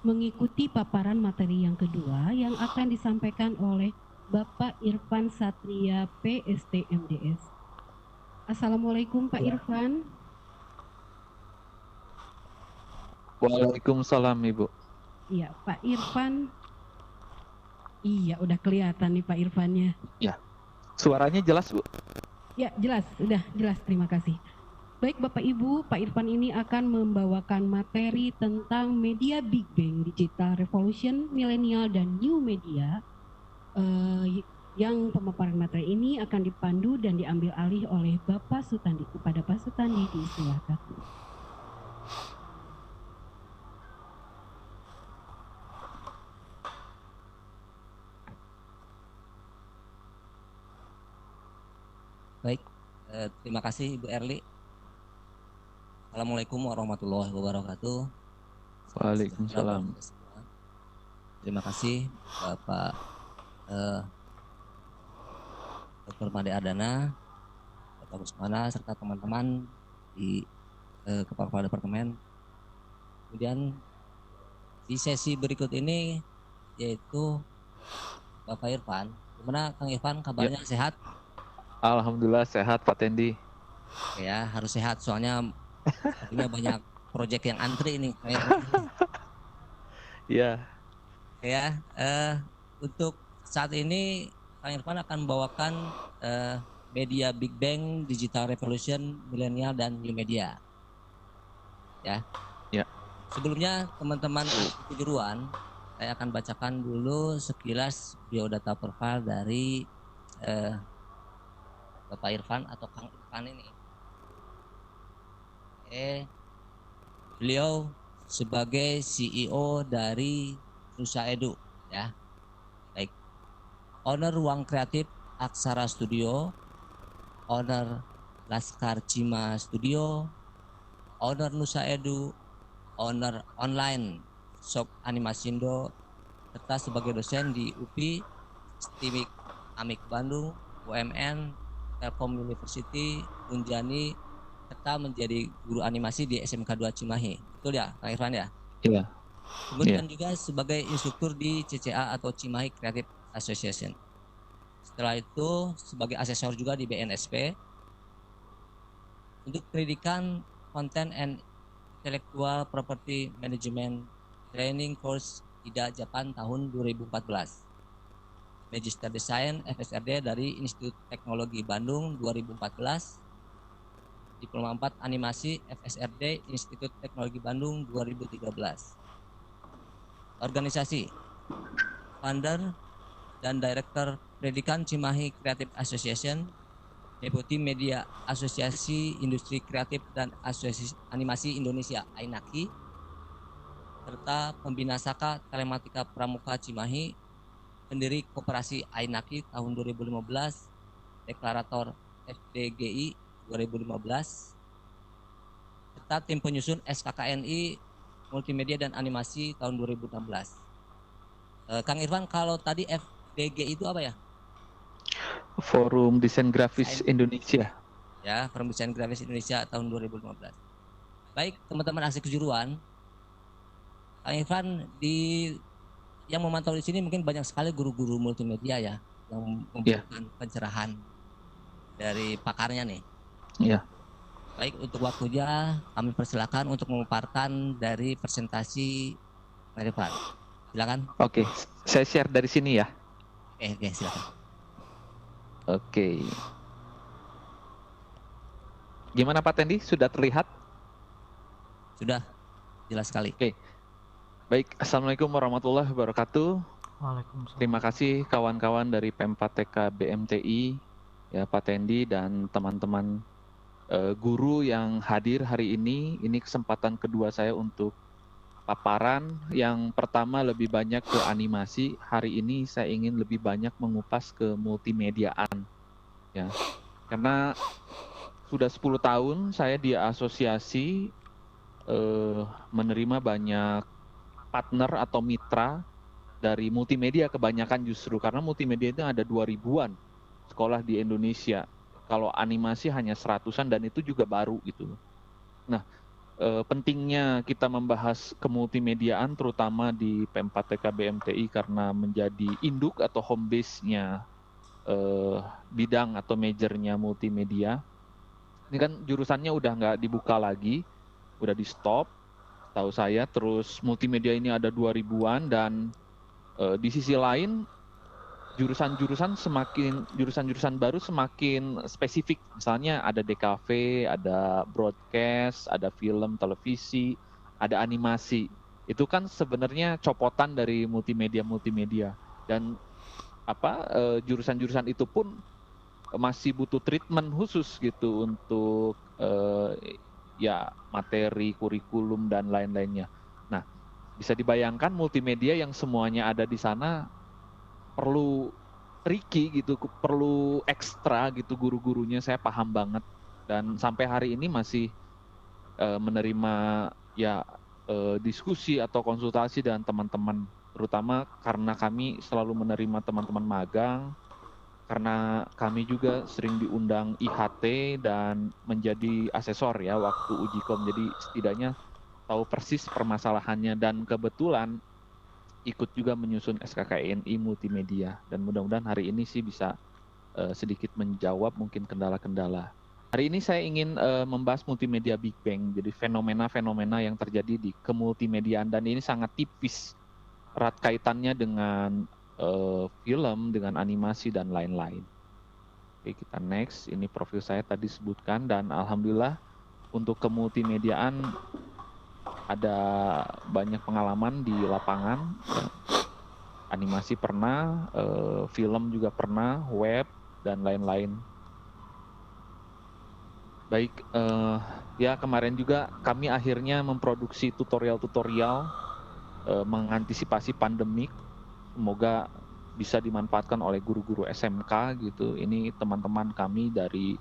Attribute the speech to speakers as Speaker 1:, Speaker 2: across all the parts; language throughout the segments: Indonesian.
Speaker 1: mengikuti paparan materi yang kedua yang akan disampaikan oleh Bapak Irfan Satria, PST-MDS. Assalamualaikum Pak Irfan.
Speaker 2: Waalaikumsalam Ibu.
Speaker 1: Iya, Pak Irfan. Iya, udah kelihatan nih Pak Irfannya.
Speaker 2: Ya, suaranya jelas Bu?
Speaker 1: Ya, jelas, udah jelas, terima kasih. Baik Bapak Ibu, Pak Irfan ini akan membawakan materi tentang media Big Bang, Digital Revolution, Millennial, dan New Media. Yang pemaparan materi ini akan dipandu dan diambil alih oleh Bapak Sutandi. Kepada Pak Sutandi disilakan.
Speaker 3: Baik, terima kasih Ibu Erli. Assalamualaikum warahmatullahi wabarakatuh.
Speaker 2: Waalaikumsalam.
Speaker 3: Terima kasih Bapak Dr. Made Ardana, Bapak Usmana, serta teman-teman di Kepala Departemen. Kemudian di sesi berikut ini yaitu Bapak Irfan. Gimana Kang Irfan, kabarnya sehat?
Speaker 2: Alhamdulillah sehat Pak Tendi.
Speaker 3: Ya, harus sehat soalnya banyak proyek yang antri ini.
Speaker 2: Iya.
Speaker 3: Ya, untuk saat ini Kang Irfan akan membawakan media Big Bang, Digital Revolution, Millennial, dan New Media. Ya.
Speaker 2: Ya.
Speaker 3: Sebelumnya teman-teman kejuruan, saya akan bacakan dulu sekilas biodata profil dari Bapak Irfan atau Kang Irfan ini. Beliau sebagai CEO dari Nusa Edu, ya. Baik. Owner Ruang Kreatif Aksara Studio, owner Laskar Cima Studio, owner Nusa Edu, owner online Shop Animasindo, serta sebagai dosen di UPI, STIMIK Amik Bandung, UMN, Telkom University, Unjani, serta menjadi guru animasi di SMK 2 Cimahi. Betul ya, Kang Irfan ya?
Speaker 2: Iya.
Speaker 3: Kemudian juga sebagai instruktur di CCA atau Cimahi Creative Association. Setelah itu sebagai asesor juga di BNSP. Untuk pendidikan Content and Intellectual Property Management Training Course IDA Japan tahun 2014. Magister Desain FSRD dari Institut Teknologi Bandung 2014. Diploma 4 Animasi FSRD Institut Teknologi Bandung 2013. Organisasi Founder dan Director Pendidikan Cimahi Creative Association, Deputi Media Asosiasi Industri Kreatif dan Asosiasi Animasi Indonesia AINAKI, serta Pembina Saka Telematika Pramuka Cimahi, pendiri Koperasi AINAKI tahun 2015, Deklarator FDGI 2015, serta tim penyusun SKKNI Multimedia dan Animasi tahun 2016. Kang Irfan, kalau tadi FDGI itu apa ya?
Speaker 2: Forum Desain Grafis Indonesia.
Speaker 3: Ya, Forum Desain Grafis Indonesia tahun 2015. Baik, teman-teman asik kejuruan, Kang Irfan yang memantau di sini mungkin banyak sekali guru-guru multimedia ya yang memberikan pencerahan dari pakarnya nih.
Speaker 2: Iya.
Speaker 3: Baik, untuk waktunya kami persilakan untuk memaparkan dari presentasi Kang Irfan. Silakan.
Speaker 2: Oke, saya share dari sini ya.
Speaker 3: Oke, silakan.
Speaker 2: Oke. Gimana Pak Tendi? Sudah terlihat?
Speaker 3: Sudah, jelas sekali.
Speaker 2: Oke. Baik, Assalamualaikum warahmatullahi wabarakatuh.
Speaker 4: Waalaikumsalam.
Speaker 2: Terima kasih kawan-kawan dari P4TK BMTI, ya Pak Tendi dan teman-teman guru yang hadir hari ini. Ini kesempatan kedua saya untuk paparan. Yang pertama lebih banyak ke animasi. Hari ini saya ingin lebih banyak mengupas ke multimediaan, ya. Karena sudah 10 tahun saya di asosiasi menerima banyak partner atau mitra dari multimedia kebanyakan justru karena multimedia itu ada 2000-an sekolah di Indonesia. Kalau animasi hanya 100-an dan itu juga baru gitu. Nah, pentingnya kita membahas kemultimediaan terutama di P4TK BMTI karena menjadi induk atau home base-nya bidang atau majornya multimedia. Ini kan jurusannya udah nggak dibuka lagi, udah di stop tahu saya. Terus multimedia ini ada 2000-an dan di sisi lain jurusan-jurusan baru semakin spesifik. Misalnya ada DKV, ada broadcast, ada film, televisi, ada animasi. Itu kan sebenarnya copotan dari multimedia. Dan jurusan-jurusan itu pun masih butuh treatment khusus gitu untuk ya materi, kurikulum dan lain-lainnya. Nah, bisa dibayangkan multimedia yang semuanya ada di sana perlu tricky gitu, perlu ekstra gitu guru-gurunya, saya paham banget. Dan sampai hari ini masih menerima ya diskusi atau konsultasi dengan teman-teman, terutama karena kami selalu menerima teman-teman magang, karena kami juga sering diundang IHT dan menjadi asesor ya waktu uji kom, jadi setidaknya tahu persis permasalahannya dan kebetulan ikut juga menyusun SKKNI multimedia dan mudah-mudahan hari ini sih bisa sedikit menjawab mungkin kendala-kendala. Hari ini saya ingin membahas multimedia Big Bang, jadi fenomena-fenomena yang terjadi di kemultimediaan dan ini sangat tipis erat kaitannya dengan film, dengan animasi dan lain-lain. Oke, kita next. Ini profil saya tadi sebutkan dan alhamdulillah untuk kemultimediaan ada banyak pengalaman di lapangan. Animasi pernah, film juga pernah, web dan lain-lain. Baik, ya kemarin juga kami akhirnya memproduksi tutorial-tutorial mengantisipasi pandemik. Semoga bisa dimanfaatkan oleh guru-guru SMK gitu. Ini teman-teman kami dari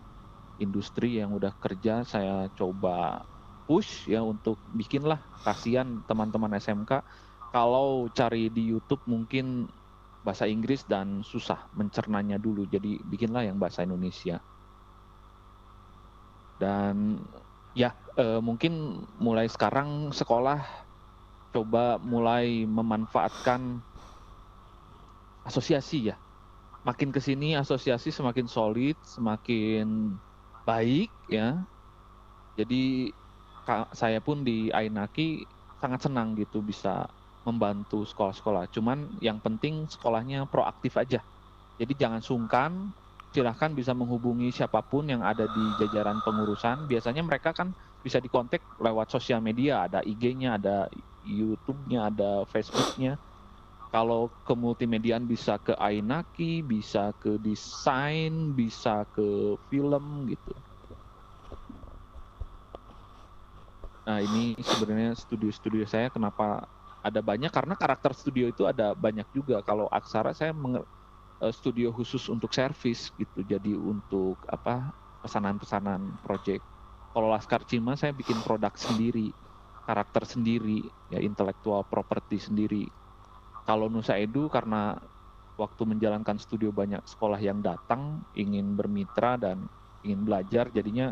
Speaker 2: industri yang udah kerja, saya coba push ya untuk bikinlah, kasihan teman-teman SMK kalau cari di YouTube mungkin bahasa Inggris dan susah mencernanya dulu, jadi bikinlah yang bahasa Indonesia. Dan ya mungkin mulai sekarang sekolah coba mulai memanfaatkan asosiasi ya. Makin kesini asosiasi semakin solid, semakin baik ya. Jadi saya pun di Ainaki sangat senang gitu bisa membantu sekolah-sekolah. Cuman yang penting sekolahnya proaktif aja. Jadi jangan sungkan, silahkan bisa menghubungi siapapun yang ada di jajaran pengurusan. Biasanya mereka kan bisa dikontak lewat sosial media, ada IG-nya, ada YouTube-nya, ada Facebook-nya. Kalau ke multimediaan bisa ke Ainaki, bisa ke desain, bisa ke film gitu. Nah ini sebenarnya studio-studio saya kenapa ada banyak, karena karakter studio itu ada banyak juga. Kalau Aksara saya studio khusus untuk servis gitu, jadi untuk pesanan-pesanan project. Kalau Laskar Cima saya bikin produk sendiri, karakter sendiri, ya intellectual property sendiri. Kalau Nusa Edu karena waktu menjalankan studio banyak sekolah yang datang ingin bermitra dan ingin belajar, jadinya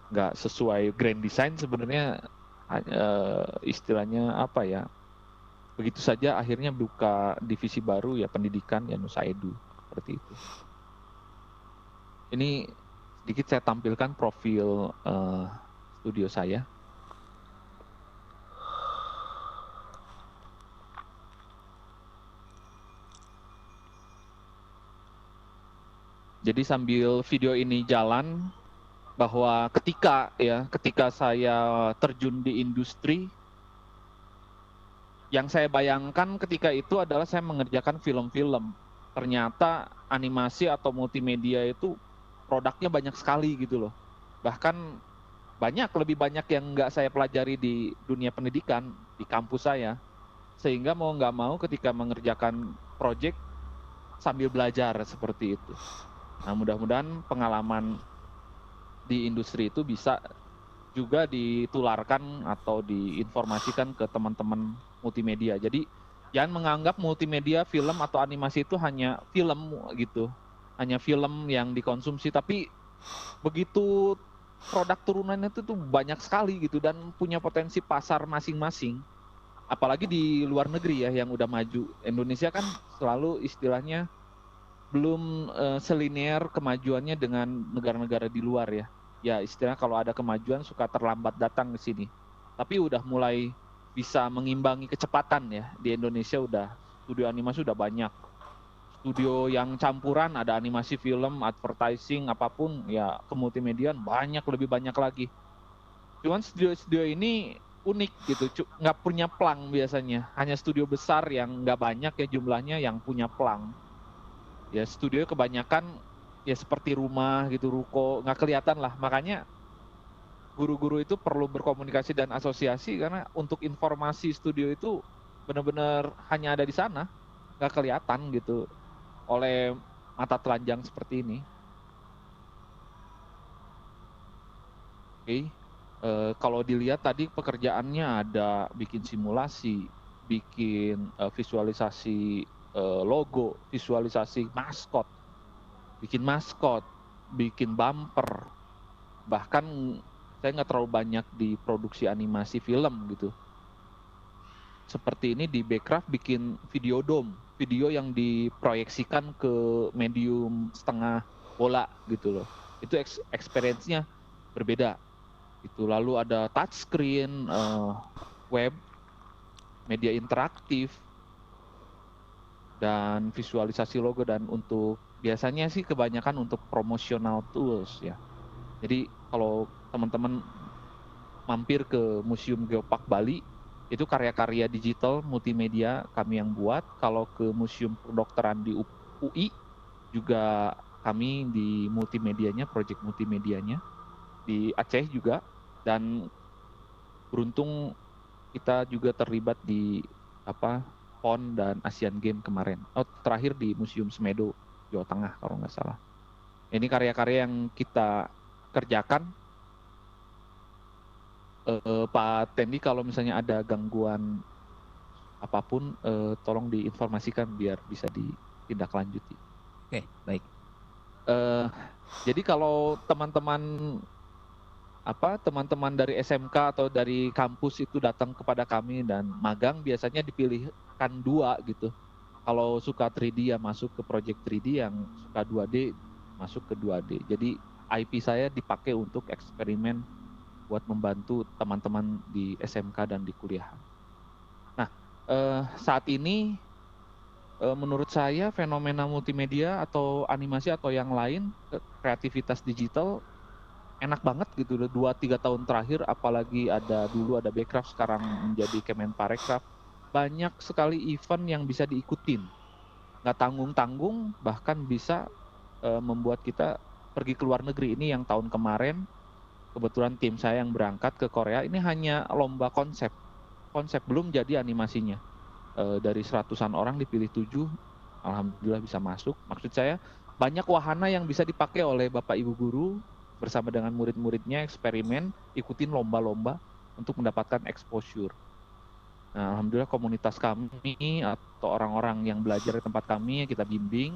Speaker 2: nggak sesuai grand design sebenarnya, istilahnya apa ya, begitu saja akhirnya buka divisi baru ya pendidikan ya Nusa Edu, seperti itu. Ini sedikit saya tampilkan profil studio saya. Jadi sambil video ini jalan, bahwa ketika saya terjun di industri, yang saya bayangkan ketika itu adalah saya mengerjakan film-film. Ternyata animasi atau multimedia itu produknya banyak sekali gitu loh. Bahkan lebih banyak yang nggak saya pelajari di dunia pendidikan, di kampus saya. Sehingga mau nggak mau ketika mengerjakan project sambil belajar seperti itu. Nah mudah-mudahan pengalaman di industri itu bisa juga ditularkan atau diinformasikan ke teman-teman multimedia. Jadi jangan menganggap multimedia, film atau animasi itu hanya film gitu, hanya film yang dikonsumsi. Tapi begitu produk turunannya itu tuh banyak sekali gitu dan punya potensi pasar masing-masing. Apalagi di luar negeri ya yang udah maju. Indonesia kan selalu istilahnya belum selinear kemajuannya dengan negara-negara di luar ya. Ya istilahnya kalau ada kemajuan suka terlambat datang ke sini. Tapi udah mulai bisa mengimbangi kecepatan ya. Di Indonesia udah studio animasi udah banyak. Studio yang campuran ada animasi film, advertising, apapun ya ke multimediaan banyak, lebih banyak lagi. Cuman studio-studio ini unik gitu, nggak punya plang biasanya. Hanya studio besar yang nggak banyak ya jumlahnya yang punya plang. Ya studio kebanyakan ya seperti rumah gitu, ruko, nggak kelihatan lah. Makanya guru-guru itu perlu berkomunikasi dan asosiasi karena untuk informasi studio itu benar-benar hanya ada di sana, nggak kelihatan gitu oleh mata telanjang seperti ini. Oke. Kalau dilihat tadi pekerjaannya ada bikin simulasi, bikin visualisasi logo, visualisasi maskot, bikin bumper. Bahkan saya nggak terlalu banyak di produksi animasi film gitu. Seperti ini di Backcraft bikin video dome, video yang diproyeksikan ke medium setengah bola gitu loh. Itu experience-nya berbeda. Itu lalu ada touchscreen, web, media interaktif, dan visualisasi logo dan untuk biasanya sih kebanyakan untuk promotional tools ya. Jadi kalau teman-teman mampir ke Museum Geopark Bali, itu karya-karya digital multimedia kami yang buat. Kalau ke Museum Kedokteran di UI juga kami di multimedianya, project multimedianya di Aceh juga. Dan beruntung kita juga terlibat di PON dan Asian Games kemarin. Terakhir di Museum Semedo, Jawa Tengah kalau nggak salah. Ini karya-karya yang kita kerjakan. Pak Tendi kalau misalnya ada gangguan apapun, tolong diinformasikan biar bisa ditindaklanjuti.
Speaker 3: Oke, baik.
Speaker 2: Jadi kalau teman-teman dari SMK atau dari kampus itu datang kepada kami dan magang, biasanya dipilihkan 2 gitu. Kalau suka 3D ya masuk ke project 3D, yang suka 2D masuk ke 2D. Jadi IP saya dipakai untuk eksperimen buat membantu teman-teman di SMK dan di kuliahan. Nah, saat ini menurut saya fenomena multimedia atau animasi atau yang lain, kreativitas digital enak banget gitu, 2-3 tahun terakhir, apalagi dulu ada Backcraft, sekarang menjadi Kemenparekraf, banyak sekali event yang bisa diikutin, nggak tanggung-tanggung, bahkan bisa membuat kita pergi ke luar negeri. Ini yang tahun kemarin, kebetulan tim saya yang berangkat ke Korea, ini hanya lomba konsep belum jadi animasinya. Dari 100-an orang dipilih 7, alhamdulillah bisa masuk. Maksud saya banyak wahana yang bisa dipakai oleh Bapak Ibu guru bersama dengan murid-muridnya, eksperimen, ikutin lomba-lomba untuk mendapatkan exposure. Nah, alhamdulillah komunitas kami atau orang-orang yang belajar di tempat kami kita bimbing,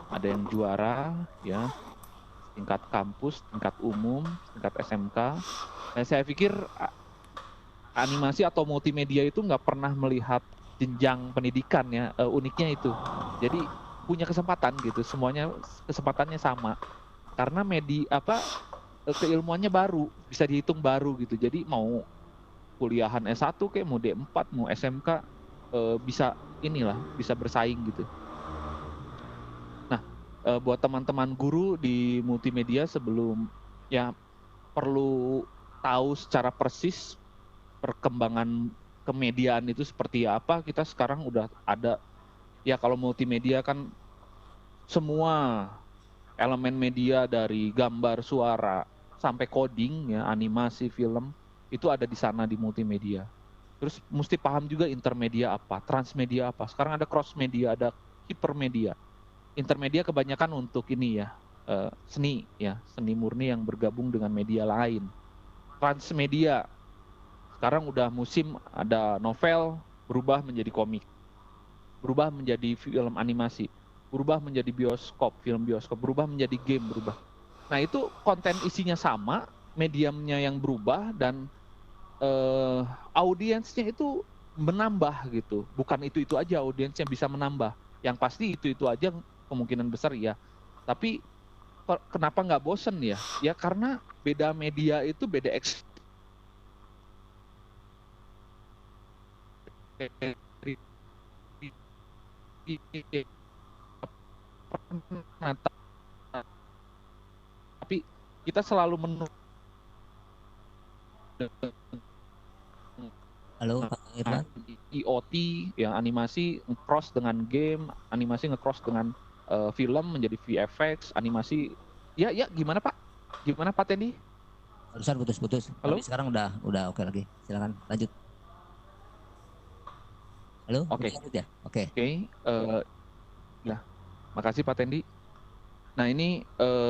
Speaker 2: ada yang juara ya, tingkat kampus, tingkat umum, tingkat SMK. Nah, saya pikir animasi atau multimedia itu nggak pernah melihat jenjang pendidikan ya, uniknya itu. Jadi punya kesempatan gitu, semuanya kesempatannya sama. Karena keilmuannya baru, bisa dihitung baru gitu. Jadi mau kuliahan S1 kayak mau D4, mau SMK, bisa bersaing gitu. Nah, buat teman-teman guru di multimedia, sebelum ya perlu tahu secara persis perkembangan kemediaan itu seperti apa. Kita sekarang udah ada ya, kalau multimedia kan semua elemen media dari gambar, suara, sampai coding ya, animasi, film, itu ada di sana di multimedia. Terus mesti paham juga intermedia apa, transmedia apa. Sekarang ada cross media, ada hipermedia. Intermedia kebanyakan untuk ini ya, seni murni yang bergabung dengan media lain. Transmedia, sekarang udah musim ada novel berubah menjadi komik, berubah menjadi film animasi, berubah menjadi bioskop, film bioskop, berubah menjadi game, berubah. Nah itu konten isinya sama, mediumnya yang berubah, dan audiensnya itu menambah gitu. Bukan itu aja audiensnya bisa menambah. Yang pasti itu aja kemungkinan besar ya. Tapi kenapa nggak bosen ya? Ya karena beda media itu beda nah, tapi kita selalu
Speaker 3: Halo Pak Irfan.
Speaker 2: IoT yang animasi nge-cross dengan game, animasi nge-cross dengan film menjadi VFX, animasi. Ya gimana Pak? Gimana Pak Tendi?
Speaker 3: Barusan putus-putus.
Speaker 2: Halo?
Speaker 3: Tapi sekarang udah oke lagi. Silakan lanjut. Halo?
Speaker 2: Oke.
Speaker 3: Ya? Oke.
Speaker 2: Ya, makasih Pak Tendi. Nah ini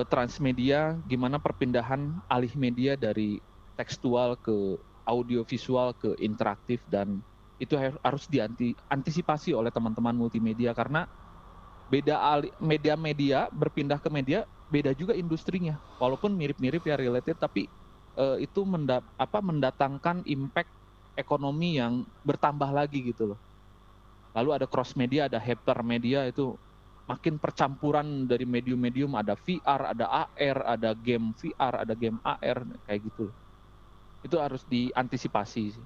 Speaker 2: transmedia, gimana perpindahan alih media dari tekstual ke audiovisual ke interaktif, dan itu harus diantisipasi oleh teman-teman multimedia karena beda media berpindah ke media, beda juga industrinya. Walaupun mirip-mirip ya related, tapi itu mendatangkan impact ekonomi yang bertambah lagi gitu loh. Lalu ada cross media, ada hypermedia, itu makin percampuran dari medium-medium, ada VR, ada AR, ada game VR, ada game AR, kayak gitu. Itu harus diantisipasi.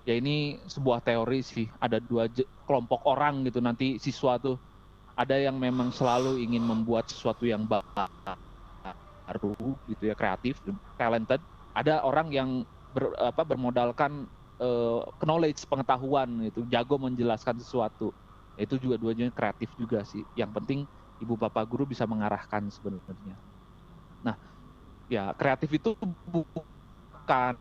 Speaker 2: Ya ini sebuah teori sih, ada dua kelompok orang gitu, nanti siswa tuh ada yang memang selalu ingin membuat sesuatu yang baru gitu ya, kreatif, talented. Ada orang yang bermodalkan knowledge, pengetahuan gitu, jago menjelaskan sesuatu. Itu juga dua-duanya kreatif juga sih. Yang penting ibu bapak guru bisa mengarahkan sebenarnya. Nah, ya kreatif itu bukan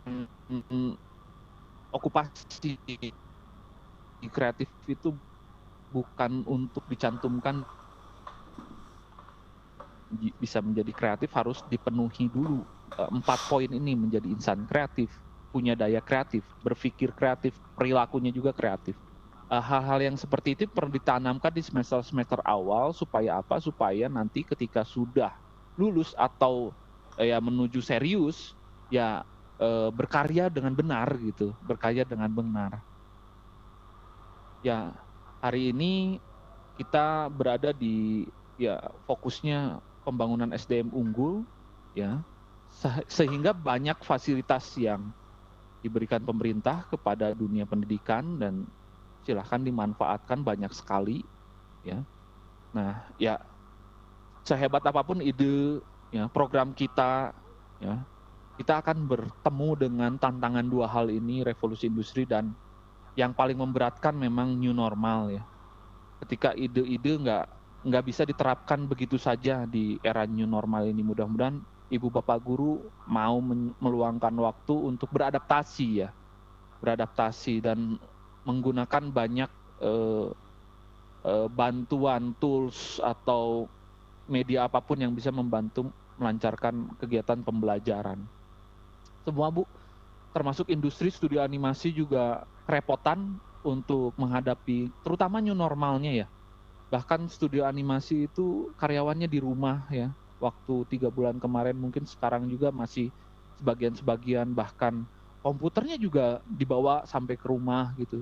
Speaker 2: okupasi. Kreatif itu bukan untuk dicantumkan bisa menjadi kreatif, harus dipenuhi dulu 4 poin ini: menjadi insan kreatif, punya daya kreatif, berpikir kreatif, perilakunya juga kreatif. Hal-hal yang seperti itu perlu ditanamkan di semester awal supaya apa? Supaya nanti ketika sudah lulus atau ya menuju serius ya berkarya dengan benar gitu, berkarya dengan benar. Ya hari ini kita berada di ya fokusnya pembangunan SDM unggul ya, sehingga banyak fasilitas yang diberikan pemerintah kepada dunia pendidikan dan silahkan dimanfaatkan banyak sekali ya. Nah ya sehebat apapun ide ya program kita ya, kita akan bertemu dengan tantangan dua hal ini, revolusi industri dan yang paling memberatkan memang new normal ya. Ketika ide-ide nggak bisa diterapkan begitu saja di era new normal ini, mudah-mudahan ibu bapak guru mau meluangkan waktu untuk beradaptasi dan menggunakan banyak bantuan tools atau media apapun yang bisa membantu melancarkan kegiatan pembelajaran. Semua Bu, termasuk industri studio animasi juga kerepotan untuk menghadapi terutama new normalnya ya. Bahkan studio animasi itu karyawannya di rumah ya. Waktu 3 bulan kemarin, mungkin sekarang juga masih sebagian bahkan komputernya juga dibawa sampai ke rumah gitu.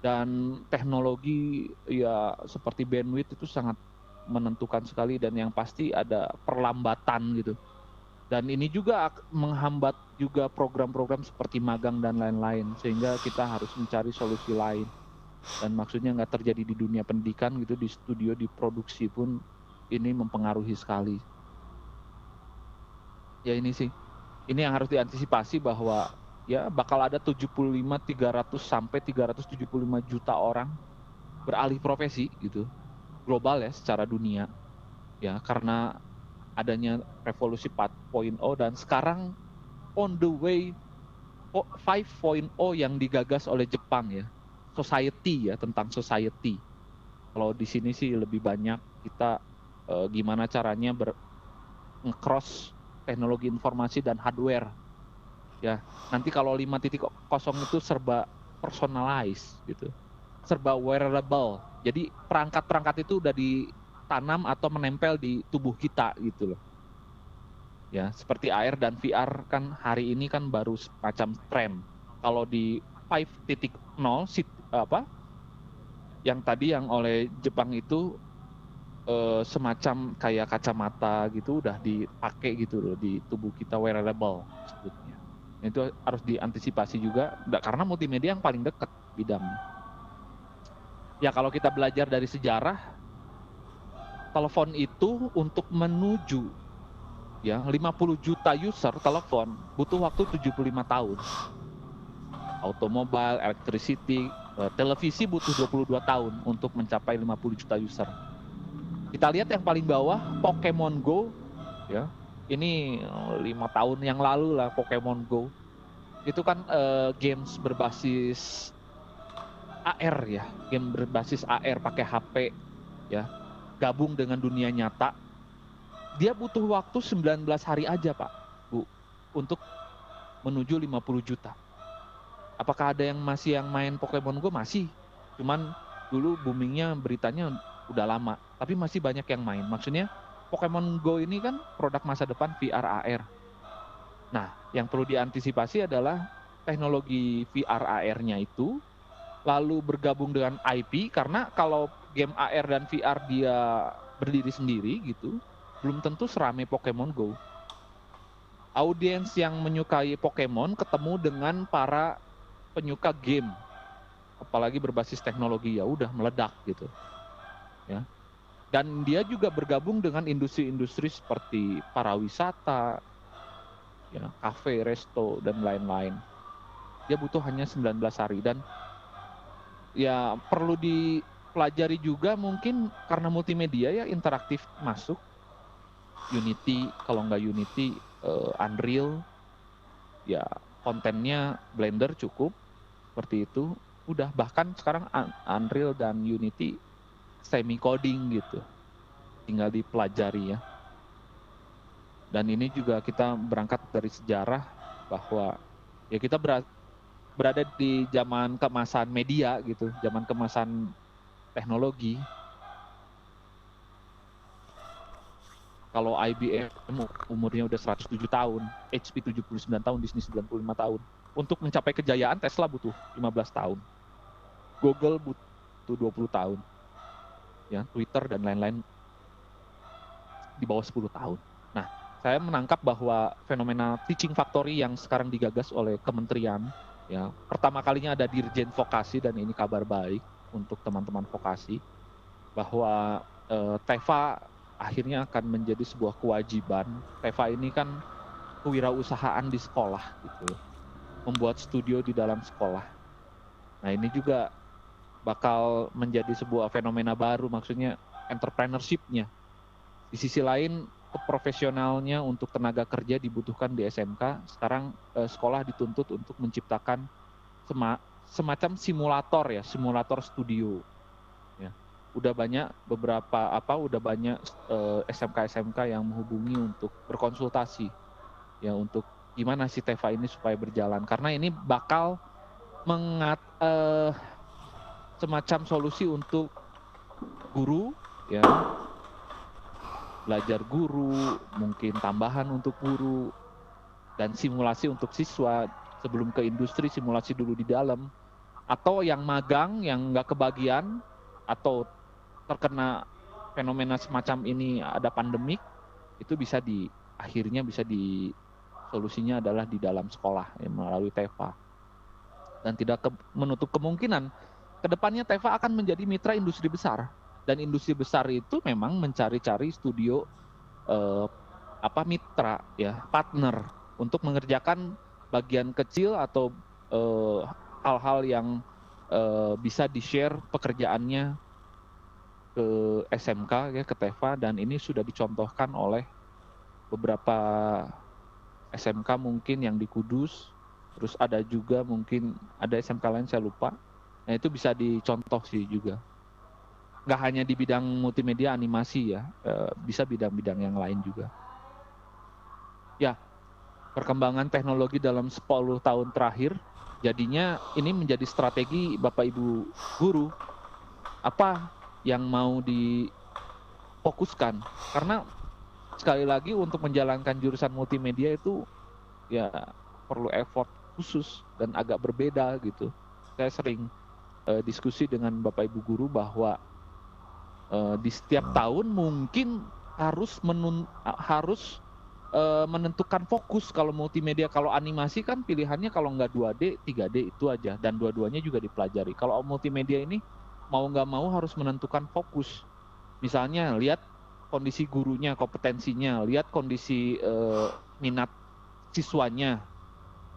Speaker 2: Dan teknologi ya seperti bandwidth itu sangat menentukan sekali, dan yang pasti ada perlambatan gitu. Dan ini juga menghambat juga program-program seperti magang dan lain-lain, sehingga kita harus mencari solusi lain. Dan maksudnya nggak terjadi di dunia pendidikan gitu, di studio, di produksi pun ini mempengaruhi sekali. Ya ini sih, ini yang harus diantisipasi bahwa ya bakal ada 300 sampai 375 juta orang beralih profesi gitu, global ya, secara dunia ya, karena adanya revolusi 4.0 dan sekarang on the way 5.0 yang digagas oleh Jepang ya, society ya, tentang society. Kalau di sini sih lebih banyak kita gimana caranya nge-cross teknologi informasi dan hardware ya. Nanti kalau 5.0 itu serba personalized gitu, serba wearable. Jadi perangkat-perangkat itu udah ditanam atau menempel di tubuh kita gitu loh. Ya, seperti AR dan VR kan hari ini kan baru semacam tren. Kalau di 5.0 yang tadi yang oleh Jepang itu semacam kayak kacamata gitu udah dipakai gitu loh di tubuh kita, wearable sebutnya. Itu harus diantisipasi juga karena multimedia yang paling dekat bidangnya. Ya kalau kita belajar dari sejarah, telepon itu untuk menuju ya 50 juta user telepon butuh waktu 75 tahun. Automobil, electricity, televisi butuh 22 tahun untuk mencapai 50 juta user. Kita lihat yang paling bawah, Pokemon Go, ya. Ini 5 tahun yang lalu lah Pokemon Go. Itu kan games berbasis AR ya, game berbasis AR pakai HP ya, gabung dengan dunia nyata. Dia butuh waktu 19 hari aja Pak, Bu, untuk menuju 50 juta. Apakah ada yang masih yang main Pokemon Go? Masih. Cuman dulu boomingnya beritanya udah lama. Tapi masih banyak yang main. Maksudnya Pokemon Go ini kan produk masa depan VR AR. Nah, yang perlu diantisipasi adalah teknologi VR AR-nya itu lalu bergabung dengan IP. Karena kalau game AR dan VR dia berdiri sendiri gitu, belum tentu seramai Pokemon Go. Audiens yang menyukai Pokemon ketemu dengan para penyuka game, apalagi berbasis teknologi, ya udah meledak gitu. Ya. Dan dia juga bergabung dengan industri-industri seperti pariwisata, ya, kafe, resto dan lain-lain. Dia butuh hanya 19 hari dan ya perlu dipelajari juga mungkin karena multimedia ya interaktif masuk. Unity, kalau nggak Unity, Unreal, ya kontennya Blender cukup, seperti itu. Udah bahkan sekarang Unreal dan Unity semi coding gitu, tinggal dipelajari ya. Dan ini juga kita berangkat dari sejarah bahwa ya kita berada di zaman kemasan media gitu, zaman kemasan teknologi. Kalau IBM umurnya udah 107 tahun, HP 79 tahun, Disney 95 tahun. Untuk mencapai kejayaan Tesla butuh 15 tahun. Google butuh 20 tahun. Ya, Twitter dan lain-lain di bawah 10 tahun. Nah, saya menangkap bahwa fenomena teaching factory yang sekarang digagas oleh kementerian, ya, pertama kalinya ada Dirjen Vokasi dan ini kabar baik untuk teman-teman vokasi bahwa TEVA akhirnya akan menjadi sebuah kewajiban. TEVA ini kan kewirausahaan di sekolah gitu, membuat studio di dalam sekolah. Nah ini juga bakal menjadi sebuah fenomena baru, maksudnya entrepreneurship-nya. Di sisi lain profesionalnya untuk tenaga kerja dibutuhkan di SMK. Sekarang sekolah dituntut untuk menciptakan semacam simulator ya, simulator studio. Ya. Udah banyak SMK yang menghubungi untuk berkonsultasi ya untuk gimana si TEVA ini supaya berjalan, karena ini bakal semacam solusi untuk guru ya, belajar guru, mungkin tambahan untuk guru dan simulasi untuk siswa sebelum ke industri, simulasi dulu di dalam, atau yang magang yang nggak kebagian atau terkena fenomena semacam ini ada pandemik, itu akhirnya bisa solusinya adalah di dalam sekolah ya, melalui TEVA. Dan tidak menutup kemungkinan kedepannya TEVA akan menjadi mitra industri besar, dan industri besar itu memang mencari-cari studio mitra ya, partner untuk mengerjakan bagian kecil atau hal-hal yang bisa di-share pekerjaannya ke SMK ya, ke TEVA, dan ini sudah dicontohkan oleh beberapa SMK mungkin yang di Kudus, terus ada juga mungkin ada SMK lain saya lupa. Nah itu bisa dicontoh sih juga. Nggak hanya di bidang multimedia animasi ya, bisa bidang-bidang yang lain juga. Ya, perkembangan teknologi dalam 10 tahun terakhir, jadinya ini menjadi strategi Bapak Ibu guru, apa yang mau difokuskan. Karena sekali lagi untuk menjalankan jurusan multimedia itu ya perlu effort khusus dan agak berbeda gitu. Saya sering diskusi dengan Bapak Ibu guru bahwa di setiap tahun mungkin harus menentukan fokus. Kalau multimedia, kalau animasi kan pilihannya kalau nggak 2D, 3D itu aja, dan dua-duanya juga dipelajari. Kalau multimedia ini mau nggak mau harus menentukan fokus. Misalnya lihat kondisi gurunya, kompetensinya, lihat kondisi minat siswanya,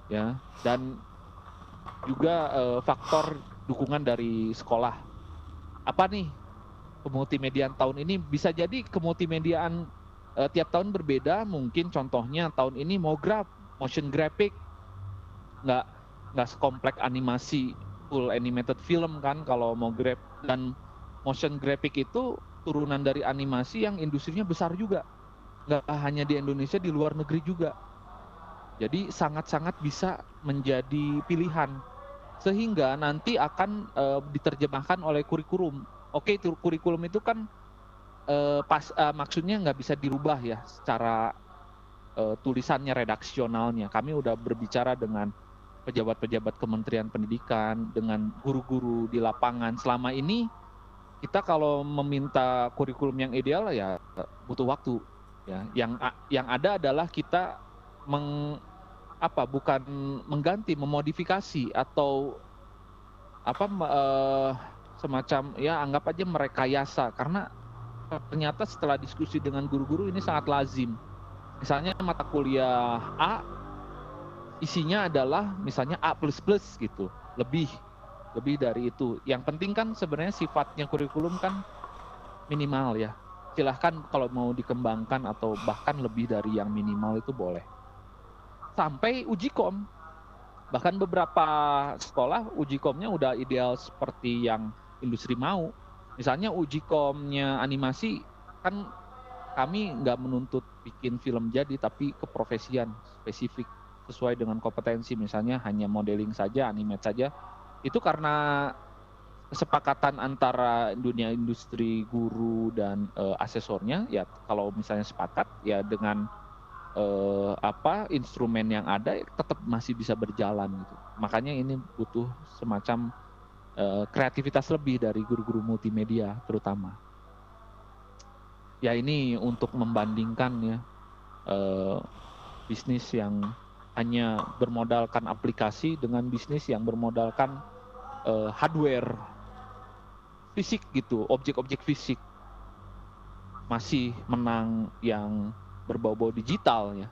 Speaker 2: ya, dan juga faktor dukungan dari sekolah. Apa nih kemultimediaan tahun ini? Bisa jadi kemultimediaan tiap tahun berbeda. Mungkin contohnya tahun ini mau motion graphic, nggak sekompleks animasi full animated film kan kalau mau grab. Dan motion graphic itu turunan dari animasi yang industrinya besar juga, nggak hanya di Indonesia, di luar negeri juga. Jadi sangat-sangat bisa menjadi pilihan, sehingga nanti akan diterjemahkan oleh kurikulum. Oke, kurikulum itu kan maksudnya nggak bisa dirubah ya secara tulisannya, redaksionalnya. Kami udah berbicara dengan pejabat-pejabat Kementerian Pendidikan, dengan guru-guru di lapangan. Selama ini kita kalau meminta kurikulum yang ideal ya butuh waktu. Ya, yang ada adalah kita bukan mengganti, memodifikasi atau semacam ya anggap aja merekayasa, karena ternyata setelah diskusi dengan guru-guru ini sangat lazim. Misalnya mata kuliah A isinya adalah misalnya A++ gitu, lebih dari itu. Yang penting kan sebenarnya sifatnya kurikulum kan minimal ya. Silahkan kalau mau dikembangkan atau bahkan lebih dari yang minimal itu boleh. Sampai uji kom. Bahkan beberapa sekolah uji komnya udah ideal seperti yang industri mau. Misalnya uji komnya animasi kan kami nggak menuntut bikin film jadi, tapi keprofesian spesifik sesuai dengan kompetensi. Misalnya hanya modeling saja, animate saja. Itu karena kesepakatan antara dunia industri, guru dan asesornya. Ya kalau misalnya sepakat ya dengan instrumen yang ada tetap masih bisa berjalan gitu. Makanya ini butuh semacam kreativitas lebih dari guru-guru multimedia terutama. Ya ini untuk membandingkan ya bisnis yang hanya bermodalkan aplikasi dengan bisnis yang bermodalkan hardware fisik gitu, objek-objek fisik. Masih menang yang berbau-bau digital ya.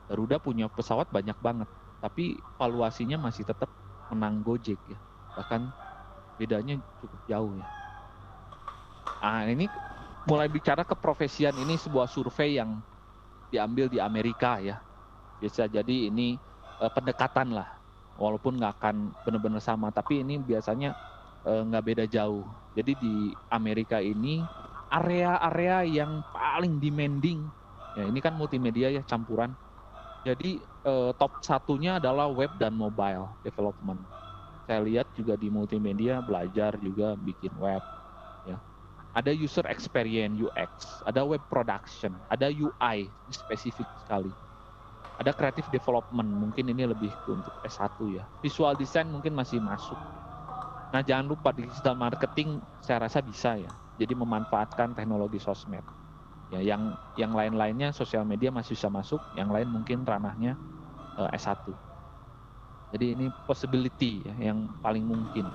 Speaker 2: Garuda punya pesawat banyak banget, tapi valuasinya masih tetap menang Gojek ya. Bahkan bedanya cukup jauh ya. Ini mulai bicara keprofesian, ini sebuah survei yang diambil di Amerika ya. Bisa jadi ini pendekatan lah, walaupun nggak akan benar-benar sama, tapi ini biasanya nggak beda jauh. Jadi di Amerika ini area-area yang paling demanding, ya ini kan multimedia ya, campuran. Jadi top satunya adalah web dan mobile development. Saya lihat juga di multimedia belajar juga bikin web. Ya. Ada user experience UX, ada web production, ada UI, ini spesifik sekali. Ada creative development, mungkin ini lebih untuk S1 ya. Visual design mungkin masih masuk. Nah jangan lupa digital marketing saya rasa bisa ya. Jadi memanfaatkan teknologi sosmed. Ya, yang lain-lainnya sosial media masih bisa masuk, yang lain mungkin ranahnya S1. Jadi ini possibility ya, yang paling mungkin.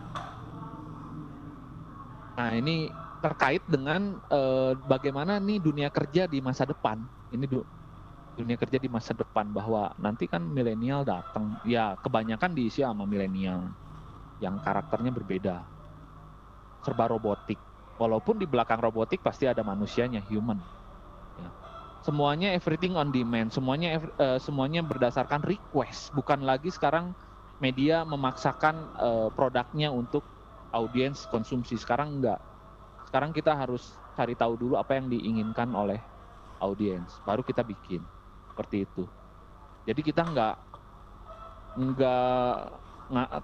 Speaker 2: Nah ini terkait dengan bagaimana nih dunia kerja di masa depan. Ini dunia kerja di masa depan, bahwa nanti kan milenial datang, ya kebanyakan diisi sama milenial yang karakternya berbeda, serba robotik. Walaupun di belakang robotik pasti ada manusianya, human. Ya. Semuanya everything on demand, semuanya berdasarkan request, bukan lagi sekarang media memaksakan produknya untuk audiens konsumsi. Sekarang enggak. Sekarang kita harus cari tahu dulu apa yang diinginkan oleh audiens, baru kita bikin. Seperti itu. Jadi kita enggak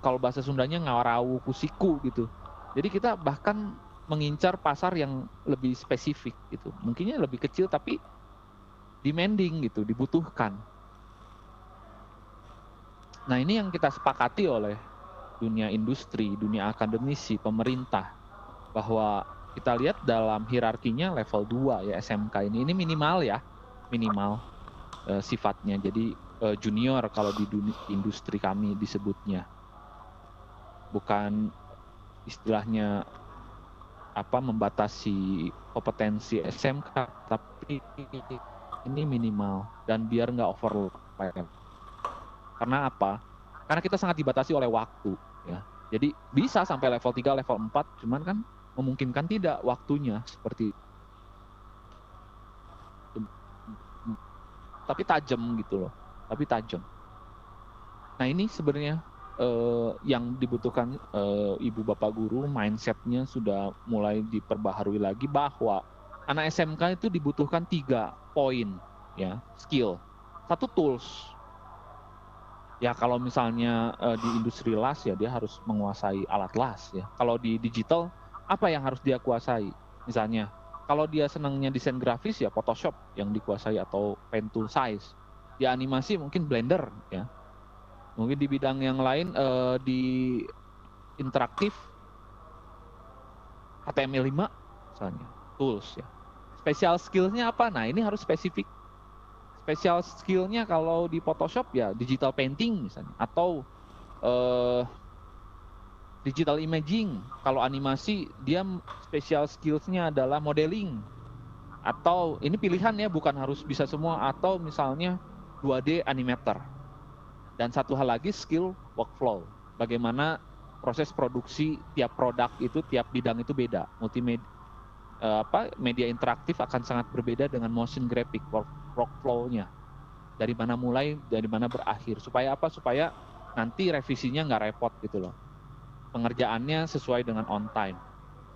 Speaker 2: kalau bahasa Sundanya ngawarawu kusiku gitu. Jadi kita bahkan mengincar pasar yang lebih spesifik gitu. Mungkinnya lebih kecil tapi demanding gitu, dibutuhkan. Nah, ini yang kita sepakati oleh dunia industri, dunia akademisi, pemerintah, bahwa kita lihat dalam hierarkinya level 2 ya SMK ini minimal ya, minimal sifatnya. Jadi junior kalau di dunia industri kami disebutnya. Bukan istilahnya membatasi kompetensi SMK, tapi ini minimal dan biar nggak overlap. Karena apa? Karena kita sangat dibatasi oleh waktu ya. Jadi bisa sampai level 3, level 4, cuman kan memungkinkan tidak waktunya seperti itu. Tapi tajam gitu loh. Tapi tajam. Nah, ini sebenarnya yang dibutuhkan ibu bapak guru, mindsetnya sudah mulai diperbaharui lagi bahwa anak SMK itu dibutuhkan 3 poin ya, skill. 1 tools. Ya kalau misalnya di industri las ya dia harus menguasai alat las ya. Kalau di digital apa yang harus dia kuasai? Misalnya kalau dia senangnya desain grafis ya Photoshop yang dikuasai atau pen tool size. Di animasi mungkin Blender ya. Mungkin di bidang yang lain di interaktif HTML5 misalnya tools ya. Special skillsnya apa? Nah ini harus spesifik. Special skill-nya kalau di Photoshop ya digital painting misalnya, atau digital imaging. Kalau animasi dia special skills-nya adalah modeling, atau ini pilihan ya, bukan harus bisa semua, atau misalnya 2D animator. Dan satu hal lagi skill workflow, bagaimana proses produksi tiap produk itu, tiap bidang itu beda. Multimedia media interaktif akan sangat berbeda dengan motion graphic workflow-nya. Dari mana mulai, dari mana berakhir. Supaya apa? Supaya nanti revisinya nggak repot gitu loh. Pengerjaannya sesuai dengan on time.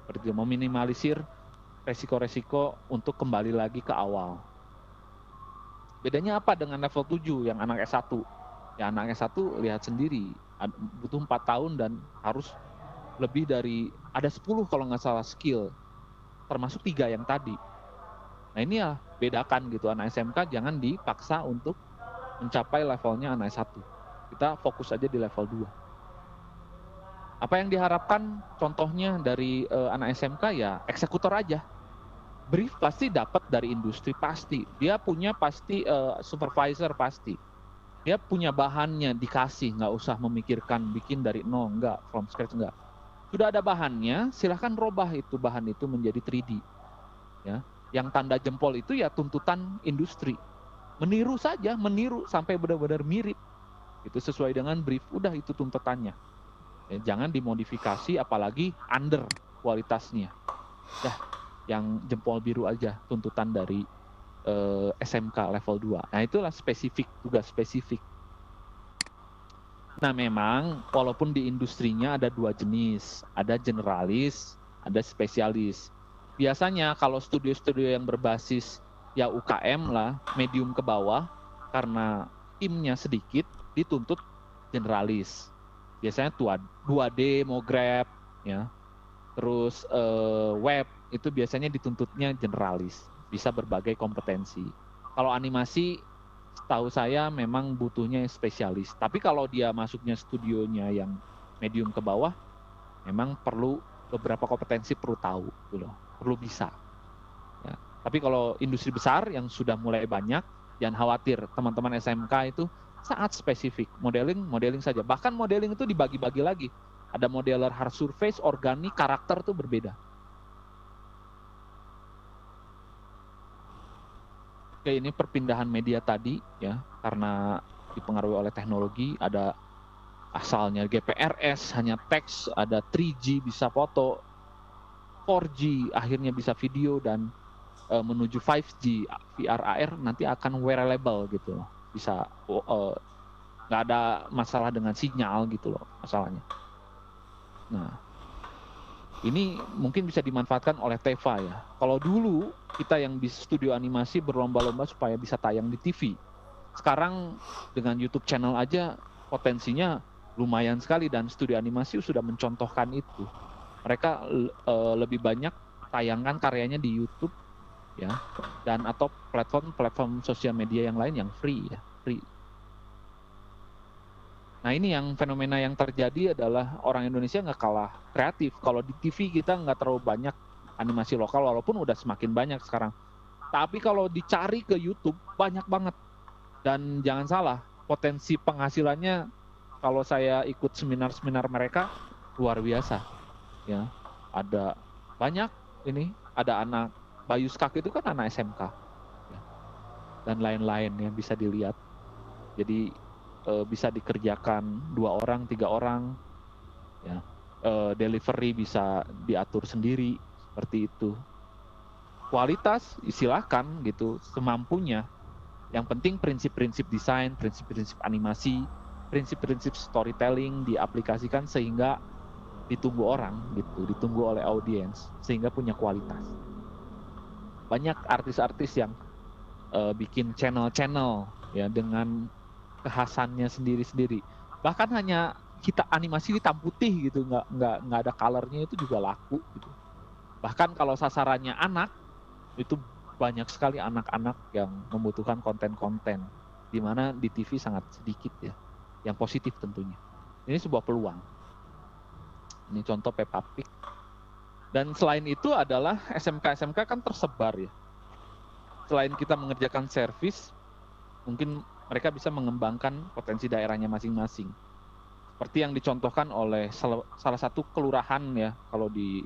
Speaker 2: Seperti meminimalisir resiko-resiko untuk kembali lagi ke awal. Bedanya apa dengan level 7 yang anak S1? Ya anak S1 lihat sendiri, butuh 4 tahun dan harus lebih dari, ada 10 kalau nggak salah skill, termasuk 3 yang tadi. Nah ini ya bedakan gitu, anak SMK jangan dipaksa untuk mencapai levelnya anak S1. Kita fokus aja di level 2. Apa yang diharapkan contohnya dari anak SMK ya eksekutor aja. Brief pasti dapat dari industri pasti. Dia punya pasti supervisor pasti. Dia punya bahannya dikasih, nggak usah memikirkan bikin dari nol, enggak, from scratch enggak. Sudah ada bahannya, silahkan robah itu bahan itu menjadi 3D. Ya, yang tanda jempol itu ya tuntutan industri. Meniru saja, meniru sampai benar-benar mirip. Itu sesuai dengan brief, udah itu tuntutannya. Ya, jangan dimodifikasi, apalagi under kualitasnya. Dah, yang jempol biru aja tuntutan dari SMK level 2. Nah itulah spesifik, tugas spesifik. Nah memang walaupun di industrinya ada 2 jenis, ada generalis, ada spesialis. Biasanya kalau studio-studio yang berbasis ya UKM lah, medium ke bawah, karena timnya sedikit, dituntut generalis. Biasanya 2D, Mograb, ya. Terus web itu biasanya dituntutnya generalis, bisa berbagai kompetensi. Kalau animasi, setahu saya memang butuhnya spesialis. Tapi kalau dia masuknya studionya yang medium ke bawah, memang perlu beberapa kompetensi, perlu tahu, gitu loh, perlu bisa. Ya. Tapi kalau industri besar yang sudah mulai banyak, jangan khawatir, teman-teman SMK itu sangat spesifik. Modeling saja. Bahkan modeling itu dibagi-bagi lagi. Ada modeler hard surface, organik, karakter tuh berbeda. Oke, ini perpindahan media tadi ya, karena dipengaruhi oleh teknologi, ada asalnya GPRS hanya teks, ada 3G bisa foto, 4G akhirnya bisa video, dan menuju 5G VR AR nanti akan wearable gitu, bisa nggak ada masalah dengan sinyal gitu loh masalahnya. Nah ini mungkin bisa dimanfaatkan oleh Teva ya. Kalau dulu kita yang di studio animasi berlomba-lomba supaya bisa tayang di TV. Sekarang dengan YouTube channel aja potensinya lumayan sekali, dan studio animasi sudah mencontohkan itu. Mereka lebih banyak tayangkan karyanya di YouTube ya, dan atau platform sosial media yang lain yang free ya, free. Nah ini yang fenomena yang terjadi adalah orang Indonesia nggak kalah kreatif. Kalau di TV kita nggak terlalu banyak animasi lokal, walaupun udah semakin banyak sekarang. Tapi kalau dicari ke YouTube banyak banget. Dan jangan salah, potensi penghasilannya kalau saya ikut seminar-seminar mereka luar biasa. Ya, ada banyak ini, ada anak Bayu Skak itu kan anak SMK, ya, dan lain-lain yang bisa dilihat. Jadi bisa dikerjakan 2 orang, 3 orang, ya. Delivery bisa diatur sendiri seperti itu. Kualitas silahkan gitu semampunya. Yang penting prinsip-prinsip desain, prinsip-prinsip animasi, prinsip-prinsip storytelling diaplikasikan sehingga ditunggu orang gitu, ditunggu oleh audiens sehingga punya kualitas. Banyak artis-artis yang bikin channel-channel ya dengan kekhasannya sendiri-sendiri. Bahkan hanya kita animasi hitam putih gitu, nggak ada colornya itu juga laku gitu. Bahkan kalau sasarannya anak, itu banyak sekali anak-anak yang membutuhkan konten-konten, di mana di TV sangat sedikit ya, yang positif tentunya. Ini sebuah peluang. Ini contoh Peppa Pig. Dan selain itu adalah SMK-SMK kan tersebar ya. Selain kita mengerjakan servis, mungkin mereka bisa mengembangkan potensi daerahnya masing-masing. Seperti yang dicontohkan oleh salah satu kelurahan ya, kalau di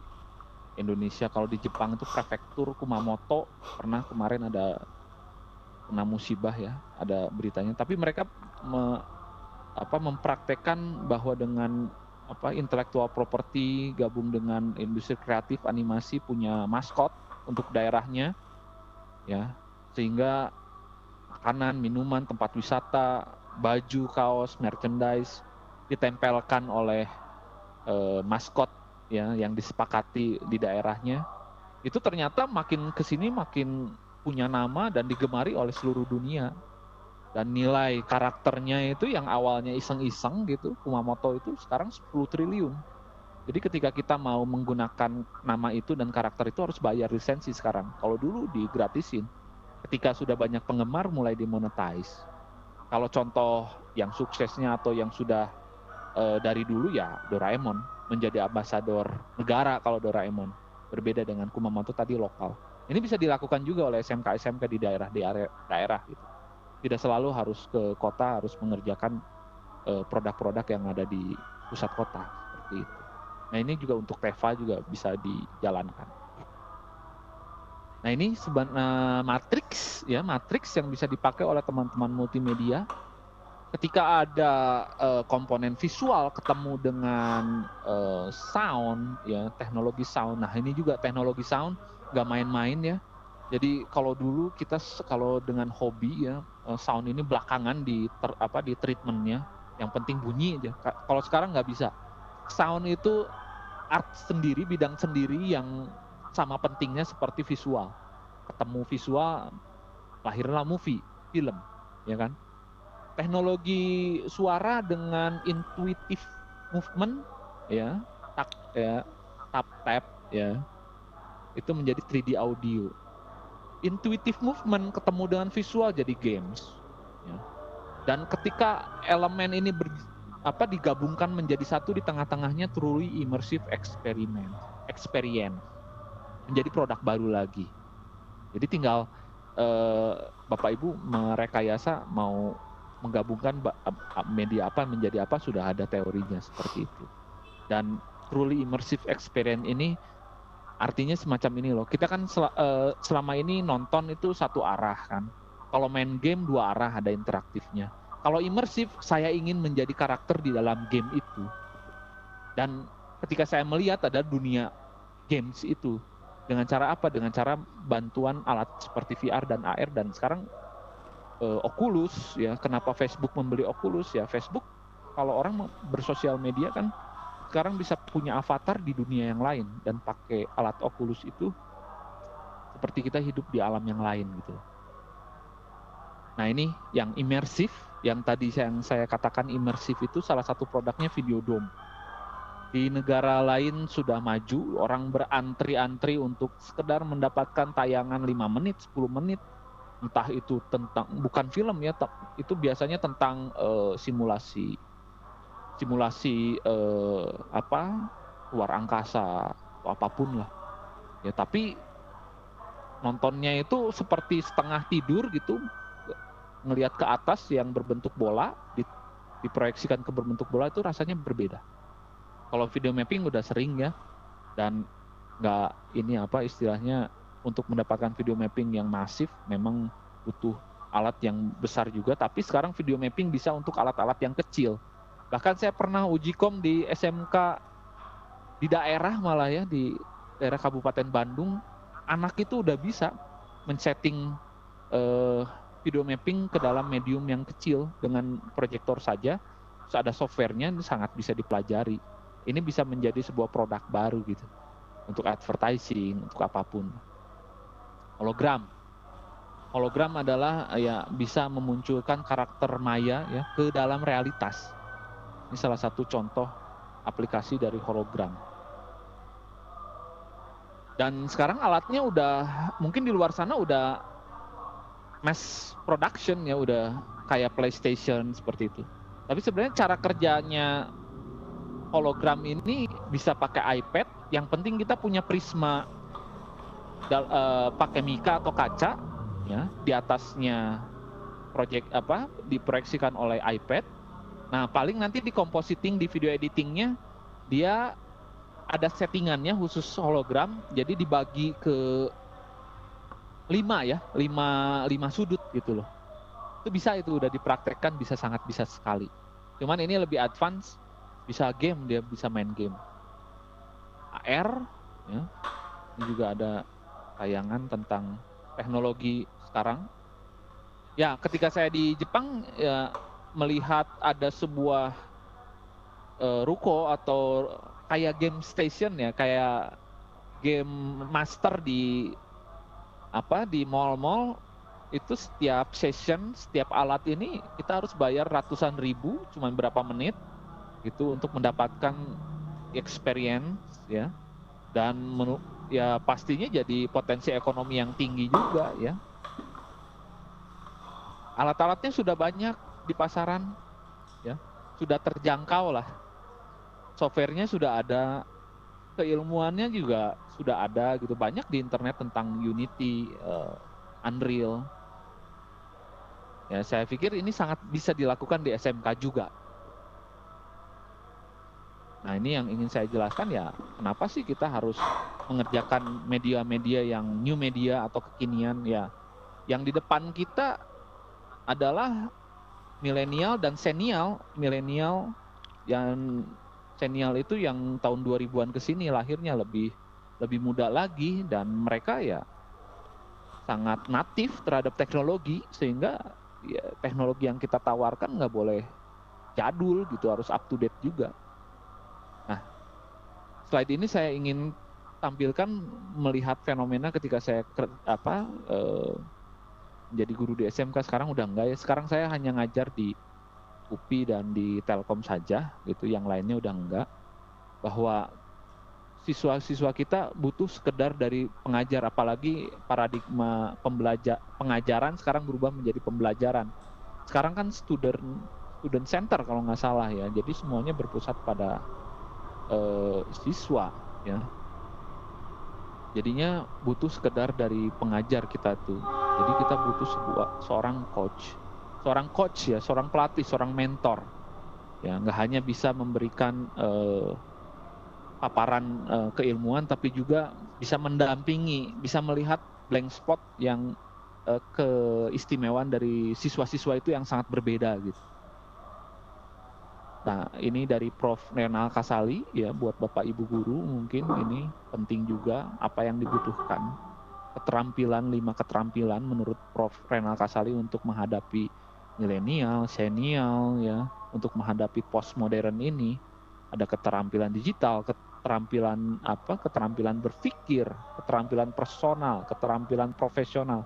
Speaker 2: Indonesia, kalau di Jepang itu prefektur Kumamoto, pernah kemarin ada kena musibah ya, ada beritanya. Tapi mereka mempraktekkan bahwa dengan intellectual property gabung dengan industri kreatif animasi punya maskot untuk daerahnya, ya, sehingga makanan, minuman, tempat wisata, baju, kaos, merchandise ditempelkan oleh maskot ya yang disepakati di daerahnya. Itu ternyata makin kesini makin punya nama dan digemari oleh seluruh dunia. Dan nilai karakternya itu yang awalnya iseng-iseng gitu, Kumamoto itu sekarang 10 triliun. Jadi ketika kita mau menggunakan nama itu dan karakter itu harus bayar lisensi sekarang. Kalau dulu digratisin. Ketika sudah banyak penggemar mulai dimonetize. Kalau contoh yang suksesnya atau yang sudah dari dulu ya Doraemon menjadi ambasador negara kalau Doraemon. Berbeda dengan Kumamoto tadi lokal. Ini bisa dilakukan juga oleh SMK-SMK di daerah gitu. Tidak selalu harus ke kota, harus mengerjakan produk-produk yang ada di pusat kota seperti itu. Nah ini juga untuk Teva juga bisa dijalankan. Nah ini sebenarnya matriks yang bisa dipakai oleh teman-teman multimedia. Ketika ada komponen visual ketemu dengan sound, ya teknologi sound. Nah ini juga teknologi sound nggak main-main ya. Jadi kalau dulu kita kalau dengan hobi ya sound ini belakangan di treatmentnya, yang penting bunyi aja. Kalau sekarang nggak bisa. Sound itu art sendiri, bidang sendiri yang sama pentingnya seperti visual. Ketemu visual, lahirlah movie, film, ya kan? Teknologi suara dengan intuitive movement, ya, tap, ya, itu menjadi 3D audio. Intuitive movement ketemu dengan visual jadi games, ya. Dan ketika elemen ini digabungkan menjadi satu, di tengah-tengahnya truly immersive experience menjadi produk baru lagi. Jadi tinggal Bapak Ibu merekayasa mau menggabungkan media apa menjadi apa, sudah ada teorinya seperti itu. Dan truly immersive experience ini artinya semacam ini loh. Kita kan selama ini nonton itu satu arah kan. Kalau main game 2 arah, ada interaktifnya. Kalau immersif, saya ingin menjadi karakter di dalam game itu. Dan ketika saya melihat ada dunia games itu, dengan cara apa? Dengan cara bantuan alat seperti VR dan AR, dan sekarang Oculus ya. Kenapa Facebook membeli Oculus ya? Facebook kalau orang bersosial media kan sekarang bisa punya avatar di dunia yang lain dan pakai alat Oculus itu seperti kita hidup di alam yang lain gitu. Nah ini yang imersif, yang tadi yang saya katakan imersif itu salah satu produknya Videodome. Di negara lain sudah maju, orang berantri-antri untuk sekedar mendapatkan tayangan 5 menit, 10 menit. Entah itu tentang, bukan film ya, itu biasanya tentang simulasi luar angkasa atau apapun lah. Ya tapi nontonnya itu seperti setengah tidur gitu, ngelihat ke atas yang berbentuk bola, diproyeksikan ke berbentuk bola, itu rasanya berbeda. Kalau video mapping udah sering ya, dan nggak ini apa istilahnya, untuk mendapatkan video mapping yang masif memang butuh alat yang besar juga, tapi sekarang video mapping bisa untuk alat-alat yang kecil. Bahkan saya pernah uji kom di SMK di daerah malah ya, di daerah Kabupaten Bandung, anak itu udah bisa men-setting video mapping ke dalam medium yang kecil dengan proyektor saja, terus ada softwarenya, ini sangat bisa dipelajari. Ini bisa menjadi sebuah produk baru gitu, untuk advertising, untuk apapun. Hologram adalah ya bisa memunculkan karakter maya ya ke dalam realitas. Ini salah satu contoh aplikasi dari hologram. Dan sekarang alatnya udah mungkin di luar sana udah mass production ya, udah kayak PlayStation seperti itu. Tapi sebenarnya cara kerjanya hologram ini bisa pakai iPad. Yang penting kita punya prisma, pakai mika atau kaca ya, di atasnya diproyeksikan oleh iPad. Nah paling nanti di compositing, di video editingnya dia ada settingannya khusus hologram, jadi dibagi ke 5 sudut gitu loh. Itu bisa, itu udah dipraktekkan, sangat bisa sekali. Cuman ini lebih advance, bisa game, dia bisa main game. AR ya. Ini juga ada tayangan tentang teknologi sekarang. Ya, ketika saya di Jepang ya, melihat ada sebuah ruko atau kayak game station ya, kayak game master di mall-mall, itu setiap session, setiap alat ini kita harus bayar ratusan ribu, cuma berapa menit gitu untuk mendapatkan experience ya, dan ya pastinya jadi potensi ekonomi yang tinggi juga ya. Alat-alatnya sudah banyak di pasaran ya, sudah terjangkau lah, softwarenya sudah ada, keilmuannya juga sudah ada gitu, banyak di internet tentang Unity, Unreal. Ya, saya pikir ini sangat bisa dilakukan di SMK juga. Nah, ini yang ingin saya jelaskan ya, kenapa sih kita harus mengerjakan media-media yang new media atau kekinian ya. Yang di depan kita adalah milenial dan senial. Milenial yang senial itu yang tahun 2000-an ke sini lahirnya lebih muda lagi, dan mereka ya sangat natif terhadap teknologi, sehingga ya, teknologi yang kita tawarkan nggak boleh jadul gitu, harus up to date juga. Nah, slide ini saya ingin tampilkan melihat fenomena ketika saya menjadi guru di SMK. Sekarang udah enggak ya, sekarang saya hanya ngajar di UPI dan di Telkom saja gitu, yang lainnya udah enggak. Bahwa siswa-siswa kita butuh sekedar dari pengajar, apalagi paradigma pengajaran sekarang berubah menjadi pembelajaran. Sekarang kan student center kalau nggak salah ya, jadi semuanya berpusat pada siswa ya. Jadinya butuh sekedar dari pengajar kita tuh. Jadi kita butuh seorang coach ya, seorang pelatih, seorang mentor. Ya, nggak hanya bisa memberikan paparan keilmuan, tapi juga bisa mendampingi, bisa melihat blank spot yang keistimewaan dari siswa-siswa itu yang sangat berbeda gitu. Nah, ini dari Prof. Renal Kasali ya, buat Bapak Ibu guru mungkin ini penting juga apa yang dibutuhkan. 5 keterampilan menurut Prof. Renal Kasali untuk menghadapi milenial, senial ya, untuk menghadapi postmodern ini. Ada keterampilan digital, keterampilan berpikir, keterampilan personal, keterampilan profesional,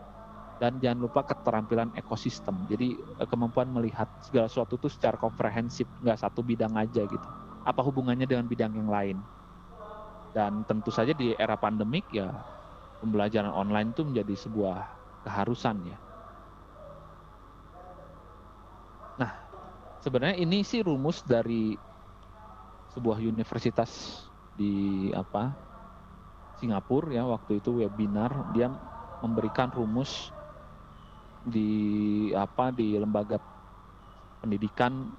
Speaker 2: dan jangan lupa keterampilan ekosistem. Jadi kemampuan melihat segala sesuatu itu secara komprehensif, nggak satu bidang aja gitu. apa hubungannya dengan bidang yang lain. Dan tentu saja di era pandemik ya pembelajaran online itu menjadi sebuah keharusan ya. Nah, sebenarnya ini sih rumus dari sebuah universitas di Singapura ya, waktu itu webinar dia memberikan rumus di lembaga pendidikan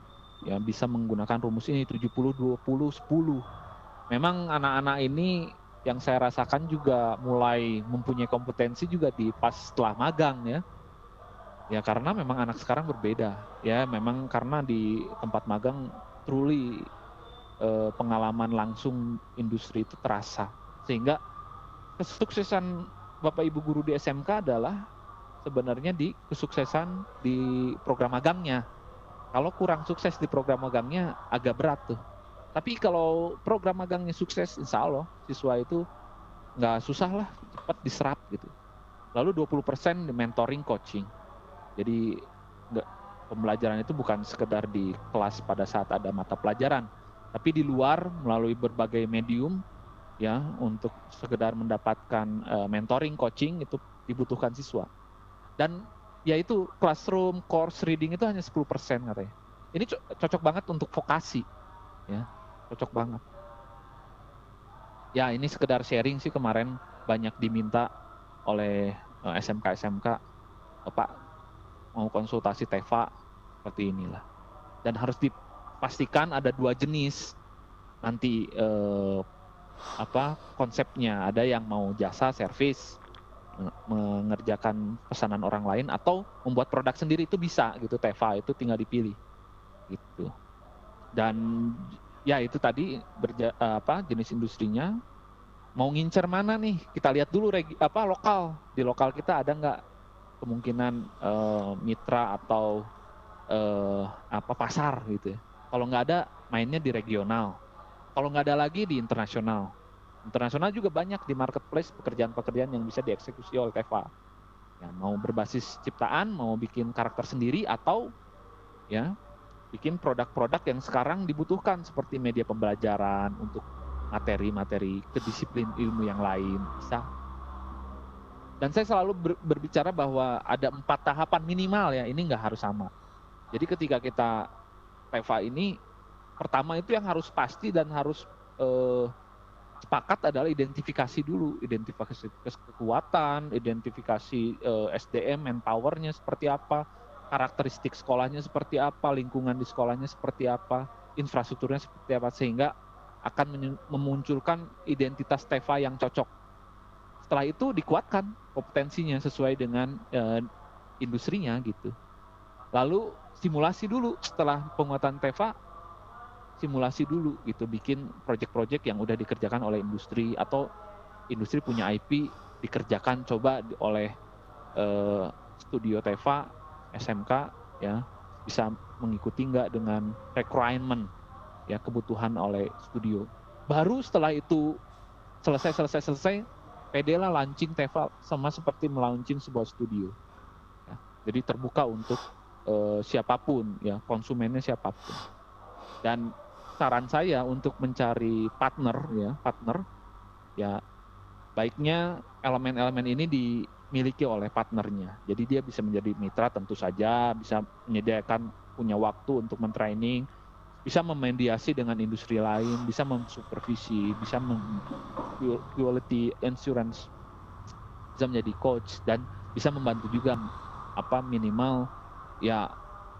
Speaker 2: ya, bisa menggunakan rumus ini 70 20 10. Memang anak-anak ini yang saya rasakan juga mulai mempunyai kompetensi juga di pas setelah magang ya. Ya karena memang anak sekarang berbeda ya, memang karena di tempat magang truly pengalaman langsung industri itu terasa, sehingga kesuksesan Bapak Ibu guru di SMK adalah sebenarnya di kesuksesan di program magangnya. Kalau kurang sukses di program magangnya agak berat tuh. Tapi kalau program magangnya sukses, insya Allah siswa itu nggak susah lah, cepat diserap gitu. Lalu 20% di mentoring coaching. Jadi pembelajaran itu bukan sekedar di kelas pada saat ada mata pelajaran, tapi di luar melalui berbagai medium ya, untuk sekedar mendapatkan mentoring coaching itu dibutuhkan siswa. Dan yaitu classroom course reading itu hanya 10% katanya. Ini cocok banget untuk vokasi ya, cocok banget. Ya ini sekedar sharing sih, kemarin banyak diminta oleh SMK Pak mau konsultasi TEFA seperti inilah. Dan harus dipastikan ada 2 jenis nanti konsepnya. Ada yang mau jasa service, mengerjakan pesanan orang lain, atau membuat produk sendiri, itu bisa gitu. TEFA itu tinggal dipilih gitu. Dan ya itu tadi jenis industrinya. Mau ngincer mana nih? Kita lihat dulu lokal. Di lokal kita ada nggak kemungkinan mitra atau pasar gitu ya. Kalau nggak ada, mainnya di regional. Kalau nggak ada lagi, di internasional. Internasional juga banyak di marketplace pekerjaan-pekerjaan yang bisa dieksekusi oleh TEFA. Ya, mau berbasis ciptaan, mau bikin karakter sendiri, atau ya bikin produk-produk yang sekarang dibutuhkan seperti media pembelajaran untuk materi-materi kedisiplin ilmu yang lain, bisa. Dan saya selalu berbicara bahwa ada 4 tahapan minimal ya, ini nggak harus sama. Jadi ketika kita TEFA ini, pertama itu yang harus pasti dan harus sepakat adalah identifikasi dulu, identifikasi kekuatan, identifikasi SDM, manpower-nya seperti apa, karakteristik sekolahnya seperti apa, lingkungan di sekolahnya seperti apa, infrastrukturnya seperti apa, sehingga akan memunculkan identitas TEFA yang cocok. Setelah itu dikuatkan kompetensinya sesuai dengan industrinya gitu. Lalu simulasi dulu, setelah penguatan TEFA, simulasi dulu gitu, bikin proyek-proyek yang udah dikerjakan oleh industri, atau industri punya IP dikerjakan coba oleh studio TEFA, SMK ya, bisa mengikuti nggak dengan requirement ya, kebutuhan oleh studio. Baru setelah itu selesai, PD lah launching TEFA, sama seperti melaunching sebuah studio. Ya, jadi terbuka untuk siapapun ya, konsumennya siapapun. Dan saran saya untuk mencari partner ya baiknya elemen-elemen ini dimiliki oleh partnernya. Jadi dia bisa menjadi mitra, tentu saja bisa menyediakan, punya waktu untuk mentraining, bisa memediasi dengan industri lain, bisa mensupervisi, bisa quality assurance, bisa menjadi coach, dan bisa membantu juga minimal ya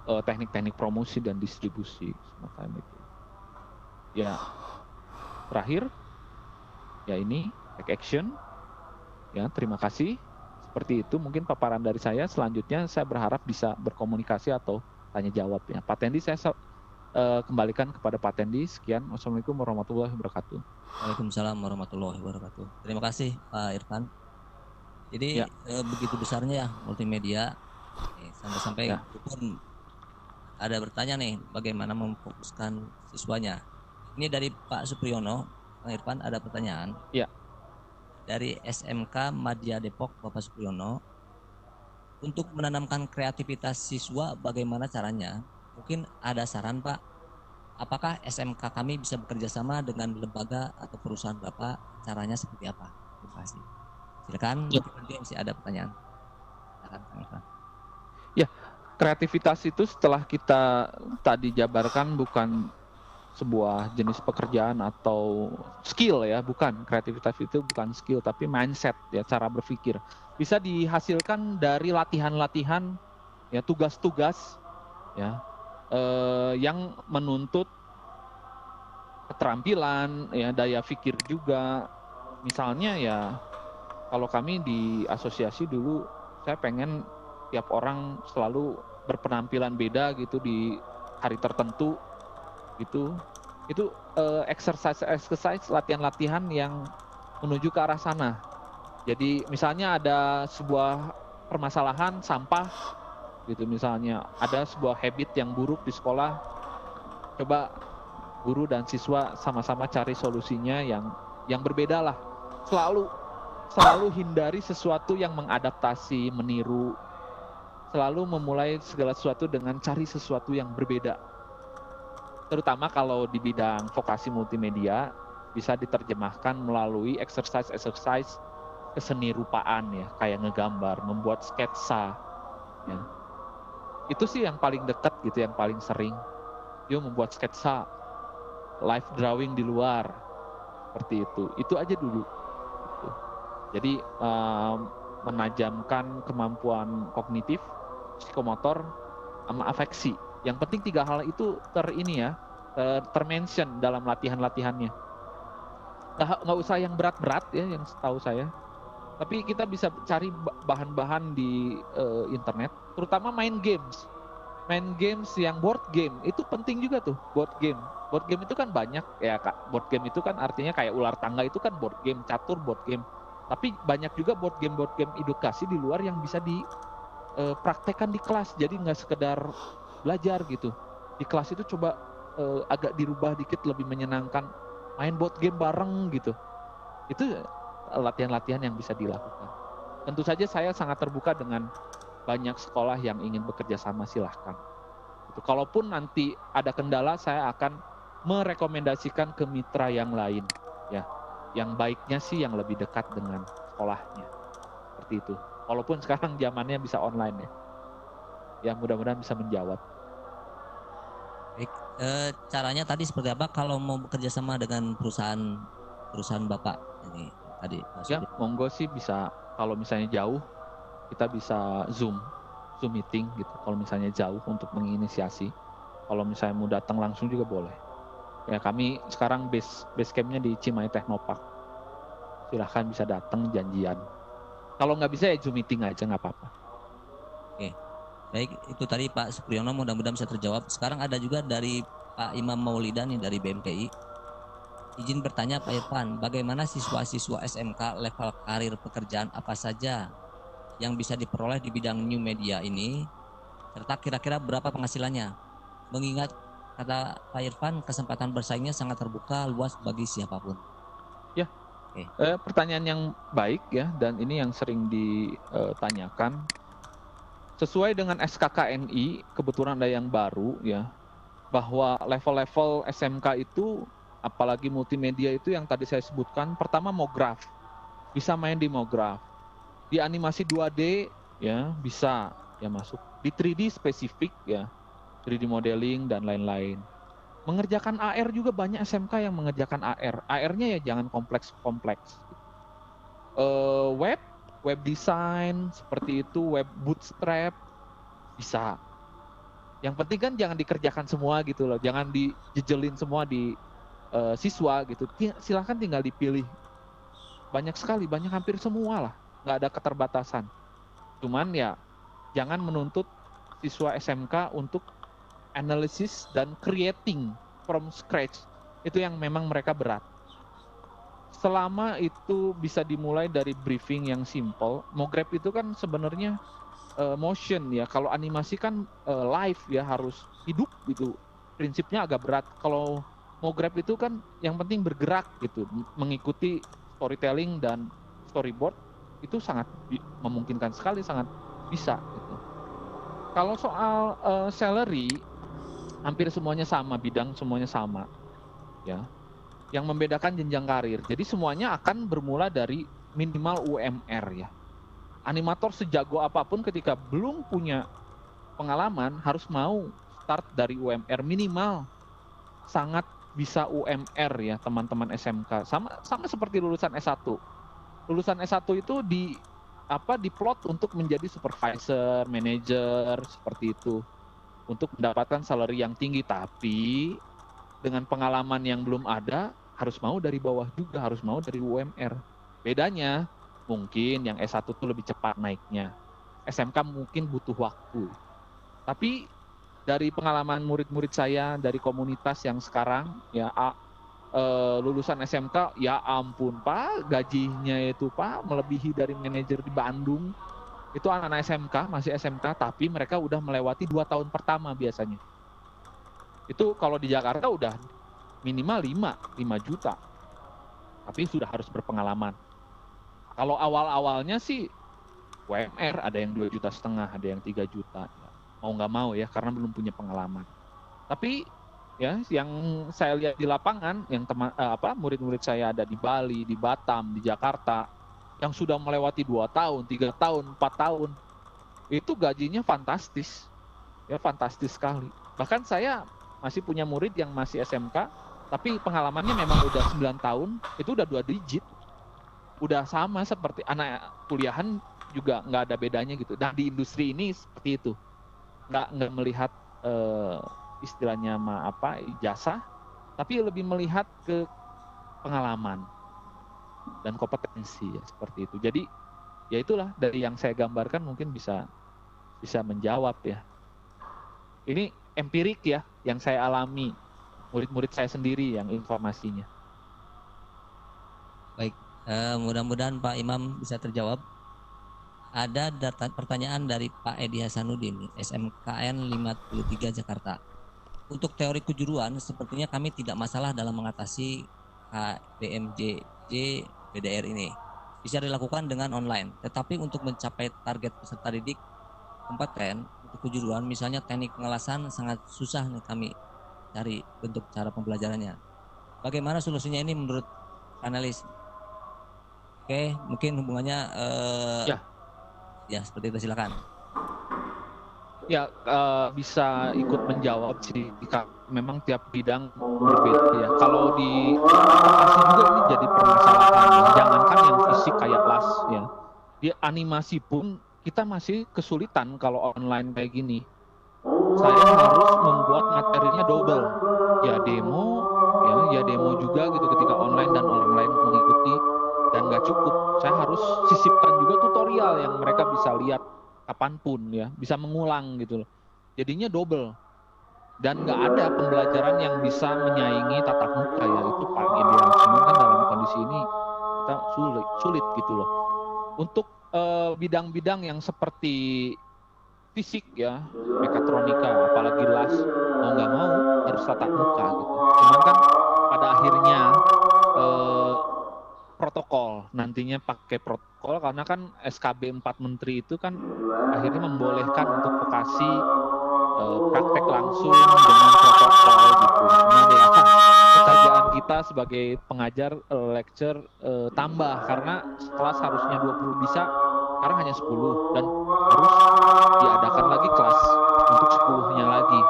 Speaker 2: teknik-teknik promosi dan distribusi semacam itu. Ya, terakhir ya ini take action. Ya, terima kasih. Seperti itu mungkin paparan dari saya. Selanjutnya saya berharap bisa berkomunikasi atau tanya jawab ya. Pak Tendi, saya kembalikan kepada Pak Tendi. Sekian. Wassalamualaikum warahmatullahi wabarakatuh.
Speaker 3: Waalaikumsalam warahmatullahi wabarakatuh. Terima kasih Pak Irfan. Jadi begitu besarnya ya multimedia, sampai-sampai pun ada bertanya nih, bagaimana memfokuskan siswanya. Ini dari Pak Supriyono, Pak Irfan, ada pertanyaan.
Speaker 2: Ya.
Speaker 3: Dari SMK Madya Depok, Bapak Supriyono, untuk menanamkan kreativitas siswa bagaimana caranya? Mungkin ada saran Pak, apakah SMK kami bisa bekerja sama dengan lembaga atau perusahaan Bapak? Caranya seperti apa? Terima kasih. Silakan,
Speaker 2: Ya.
Speaker 3: nanti masih ada pertanyaan. Silakan, Kang Irfan.
Speaker 2: Kreativitas itu setelah kita tadi jabarkan bukan sebuah jenis pekerjaan atau skill ya, bukan. Kreativitas itu bukan skill tapi mindset ya, cara berpikir. Bisa dihasilkan dari latihan-latihan ya, tugas-tugas ya yang menuntut keterampilan ya, daya pikir juga. Misalnya ya, kalau kami di asosiasi dulu saya pengen tiap orang selalu berpenampilan beda gitu di hari tertentu gitu. Itu exercise latihan-latihan yang menuju ke arah sana. Jadi misalnya ada sebuah permasalahan sampah gitu, misalnya ada sebuah habit yang buruk di sekolah, coba guru dan siswa sama-sama cari solusinya yang berbeda lah. Selalu hindari sesuatu yang mengadaptasi, meniru. Selalu memulai segala sesuatu dengan cari sesuatu yang berbeda. Terutama kalau di bidang vokasi multimedia, bisa diterjemahkan melalui exercise keseni rupaan ya, kayak ngegambar, membuat sketsa. Ya. Itu sih yang paling dekat gitu, yang paling sering. Yuk membuat sketsa, live drawing di luar, seperti itu. Itu aja dulu. Gitu. Jadi menajamkan kemampuan kognitif, psikomotor, sama afeksi. Yang penting 3 hal itu termention dalam latihan-latihannya. Nggak usah yang berat-berat ya, yang setahu saya. Tapi kita bisa cari bahan-bahan di internet, terutama main games. Main games yang board game, itu penting juga tuh, board game. Board game itu kan banyak, ya Kak. Board game itu kan artinya kayak ular tangga itu kan board game, catur board game. Tapi banyak juga board game edukasi di luar yang bisa dipraktekkan di kelas. Jadi nggak sekedar belajar gitu. Di kelas itu coba agak dirubah dikit, lebih menyenangkan. Main board game bareng gitu. Itu latihan-latihan yang bisa dilakukan. Tentu saja saya sangat terbuka dengan banyak sekolah yang ingin bekerja sama, silahkan. Gitu. Kalaupun nanti ada kendala, saya akan merekomendasikan ke mitra yang lain. Ya, yang baiknya sih yang lebih dekat dengan sekolahnya. Seperti itu. Walaupun sekarang zamannya bisa online ya. Ya mudah-mudahan bisa menjawab.
Speaker 3: Baik, caranya tadi seperti apa kalau mau bekerja sama dengan perusahaan Bapak ini tadi?
Speaker 2: Ya, monggo sih bisa, kalau misalnya jauh kita bisa Zoom meeting gitu. Kalau misalnya jauh untuk menginisiasi. Kalau misalnya mau datang langsung juga boleh. Ya, kami sekarang base campnya di Cimahi Technopark. Silahkan bisa datang janjian. Kalau nggak bisa ya Zoom meeting aja, nggak apa-apa.
Speaker 3: Oke, baik, itu tadi Pak Supriyono, mudah-mudahan bisa terjawab. Sekarang ada juga dari Pak Imam Maulidan yang dari BMTI. Izin bertanya Pak Irfan, bagaimana siswa-siswa SMK level karir pekerjaan apa saja yang bisa diperoleh di bidang new media ini, serta kira-kira berapa penghasilannya? Mengingat kata Pak Irfan, kesempatan bersaingnya sangat terbuka, luas bagi siapapun.
Speaker 2: Ya, pertanyaan yang baik ya, dan ini yang sering ditanyakan. Sesuai dengan SKKNI, kebetulan ada yang baru ya, bahwa level-level SMK itu, apalagi multimedia itu yang tadi saya sebutkan, pertama MoGraph, bisa main di MoGraph. Di animasi 2D ya bisa ya masuk. Di 3D spesifik ya, 3D modeling dan lain-lain. Mengerjakan AR juga banyak SMK yang mengerjakan AR. AR-nya ya jangan kompleks-kompleks. Web design seperti itu, web bootstrap bisa. Yang penting kan jangan dikerjakan semua gitu loh, jangan dijejelin semua di siswa gitu. Silahkan tinggal dipilih. Banyak sekali, hampir semua lah. Nggak ada keterbatasan. Cuman ya jangan menuntut siswa SMK untuk analysis dan creating from scratch. Itu yang memang mereka berat. Selama itu bisa dimulai dari briefing yang simple. MoGraph itu kan sebenarnya motion ya. Kalau animasi kan live ya, harus hidup gitu. Prinsipnya agak berat. Kalau MoGraph itu kan yang penting bergerak gitu, mengikuti storytelling dan storyboard. Itu sangat memungkinkan sekali, sangat bisa gitu. Kalau soal salary, hampir semuanya sama, bidang semuanya sama, ya. Yang membedakan jenjang karir. Jadi semuanya akan bermula dari minimal UMR ya. Animator sejago apapun ketika belum punya pengalaman harus mau start dari UMR minimal. Sangat bisa UMR ya teman-teman SMK. Sama seperti lulusan S1. Lulusan S1 itu diplot untuk menjadi supervisor, manager seperti itu. Untuk mendapatkan salary yang tinggi, tapi dengan pengalaman yang belum ada, harus mau dari bawah juga, harus mau dari UMR. Bedanya, mungkin yang S1 itu lebih cepat naiknya. SMK mungkin butuh waktu. Tapi dari pengalaman murid-murid saya, dari komunitas yang sekarang, ya lulusan SMK, ya ampun Pak, gajinya itu Pak, melebihi dari manajer di Bandung. Itu anak-anak SMK, masih SMK, tapi mereka udah melewati 2 tahun pertama biasanya. Itu kalau di Jakarta udah minimal 5 juta. Tapi sudah harus berpengalaman. Kalau awal-awalnya sih UMR ada yang 2,5 juta, ada yang 3 juta. Mau nggak mau ya, karena belum punya pengalaman. Tapi ya yang saya lihat di lapangan, yang murid-murid saya ada di Bali, di Batam, di Jakarta, yang sudah melewati 2 tahun, 3 tahun, 4 tahun, itu gajinya fantastis. Ya fantastis sekali. Bahkan saya masih punya murid yang masih SMK, tapi pengalamannya memang udah 9 tahun, itu udah 2 digit. Udah sama seperti anak kuliahan juga nggak ada bedanya gitu. Nah di industri ini seperti itu. Nggak melihat istilahnya ijazah, tapi lebih melihat ke pengalaman dan kompetensi ya, seperti itu. Jadi ya itulah dari yang saya gambarkan mungkin bisa menjawab ya. Ini empirik ya, yang saya alami, murid-murid saya sendiri yang informasinya.
Speaker 3: Baik, mudah-mudahan Pak Imam bisa terjawab. Ada pertanyaan dari Pak Edi Hasanuddin, SMKN 53 Jakarta. Untuk teori kejuruan, sepertinya kami tidak masalah dalam mengatasi KBMJJ BDR ini. Bisa dilakukan dengan online, tetapi untuk mencapai target peserta didik kompeten untuk kejuruan, misalnya teknik pengelasan, sangat susah nih kami cari bentuk cara pembelajarannya. Bagaimana solusinya ini menurut panelis? Oke, mungkin hubungannya ya seperti itu, silakan.
Speaker 2: Ya bisa ikut menjawab sih. Memang tiap bidang berbeda ya. Kalau di animasi juga ini jadi permasalahan. Jangankan yang fisik kayak las ya. Di animasi pun kita masih kesulitan kalau online kayak gini. Saya harus membuat materinya double. Ya demo juga gitu ketika online dan online mengikuti, dan nggak cukup. Saya harus sisipkan juga tutorial yang mereka bisa lihat kapanpun ya, bisa mengulang gitu loh. Jadinya double. Dan nggak ada pembelajaran yang bisa menyaingi tatap muka ya, itu paling ideal. Cuma kan dalam kondisi ini kita sulit gitu loh. Untuk bidang-bidang yang seperti fisik ya, mekatronika, apalagi las, mau nggak mau harus tatap muka gitu. Cuman kan pada akhirnya protokol, nantinya pakai protokol, karena kan SKB 4 Menteri itu kan akhirnya membolehkan untuk vokasi praktek langsung dengan protokol gitu. Cuma ya pekerjaan kita sebagai pengajar lecture tambah, karena kelas harusnya 20 bisa, sekarang hanya 10, dan harus diadakan lagi kelas untuk 10-nya lagi.